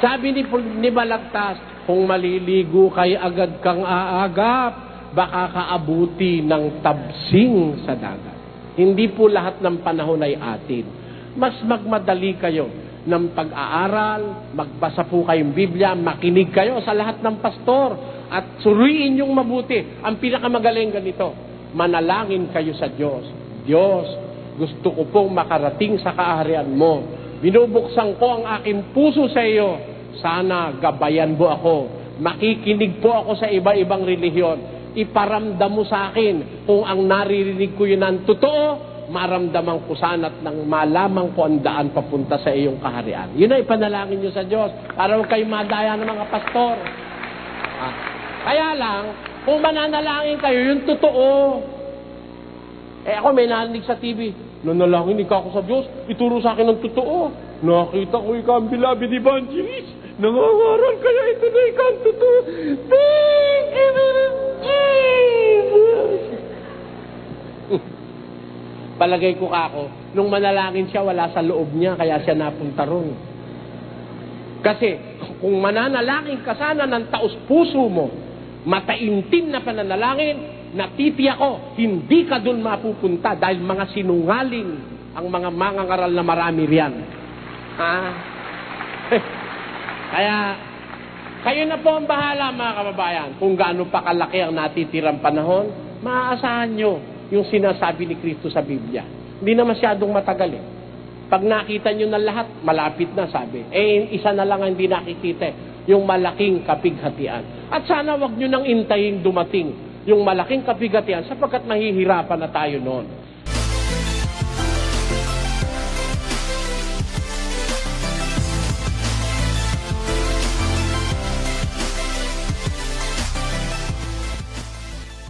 sabi ni Balagtas, kung maliligo kay agad kang aagap, baka kaabuti ng tabsing sa dagat. Hindi po lahat ng panahon ay atin. Mas magmadali kayo ng pag-aaral, magbasa po kayong Biblia, makinig kayo sa lahat ng pastor, at suriin yung mabuti. Ang pinakamagaling ganito, manalangin kayo sa Diyos. Diyos, gusto ko pong makarating sa kaharian mo. Binubuksan ko ang aking puso sa iyo. Sana gabayan mo ako. Makikinig po ako sa iba-ibang relihiyon. Iparamdam mo sa akin kung ang naririnig ko yun ang totoo, maramdaman ko sana't nang malamang ko ang daan papunta sa iyong kaharian. Yun ay panalangin nyo sa Diyos para huwag kayo madaya ng mga pastor. Kaya lang, kung mananalangin kayo, yung totoo. Ako may narinig sa TV, nanalangin ka ako sa Diyos, ituro sa akin ng totoo. Nakita ko ikaw ang beloved evangelist. Nangangaral kaya ito na ikaw ang totoo. Thank you, Jesus. Palagay ko ako, nung manalangin siya, wala sa loob niya, kaya siya napunta ron. Kasi, kung mananalangin ka sana ng taos puso mo, mataimtim na pananalangin, natitiyak ko, hindi ka dun mapupunta dahil mga sinungaling ang mga mangangaral na marami riyan. Kaya, kayo na po ang bahala, mga kababayan, kung gaano pa kalaki ang natitirang panahon, maaasahan nyo yung sinasabi ni Kristo sa Biblia. Hindi na masyadong matagal Pag nakita nyo na lahat, malapit na, sabi. Isa na lang ang hindi nakikita, yung malaking kapighatian. At sana wag nyo nang intayin dumating yung malaking kapighatian sapagkat mahihirapan na tayo noon.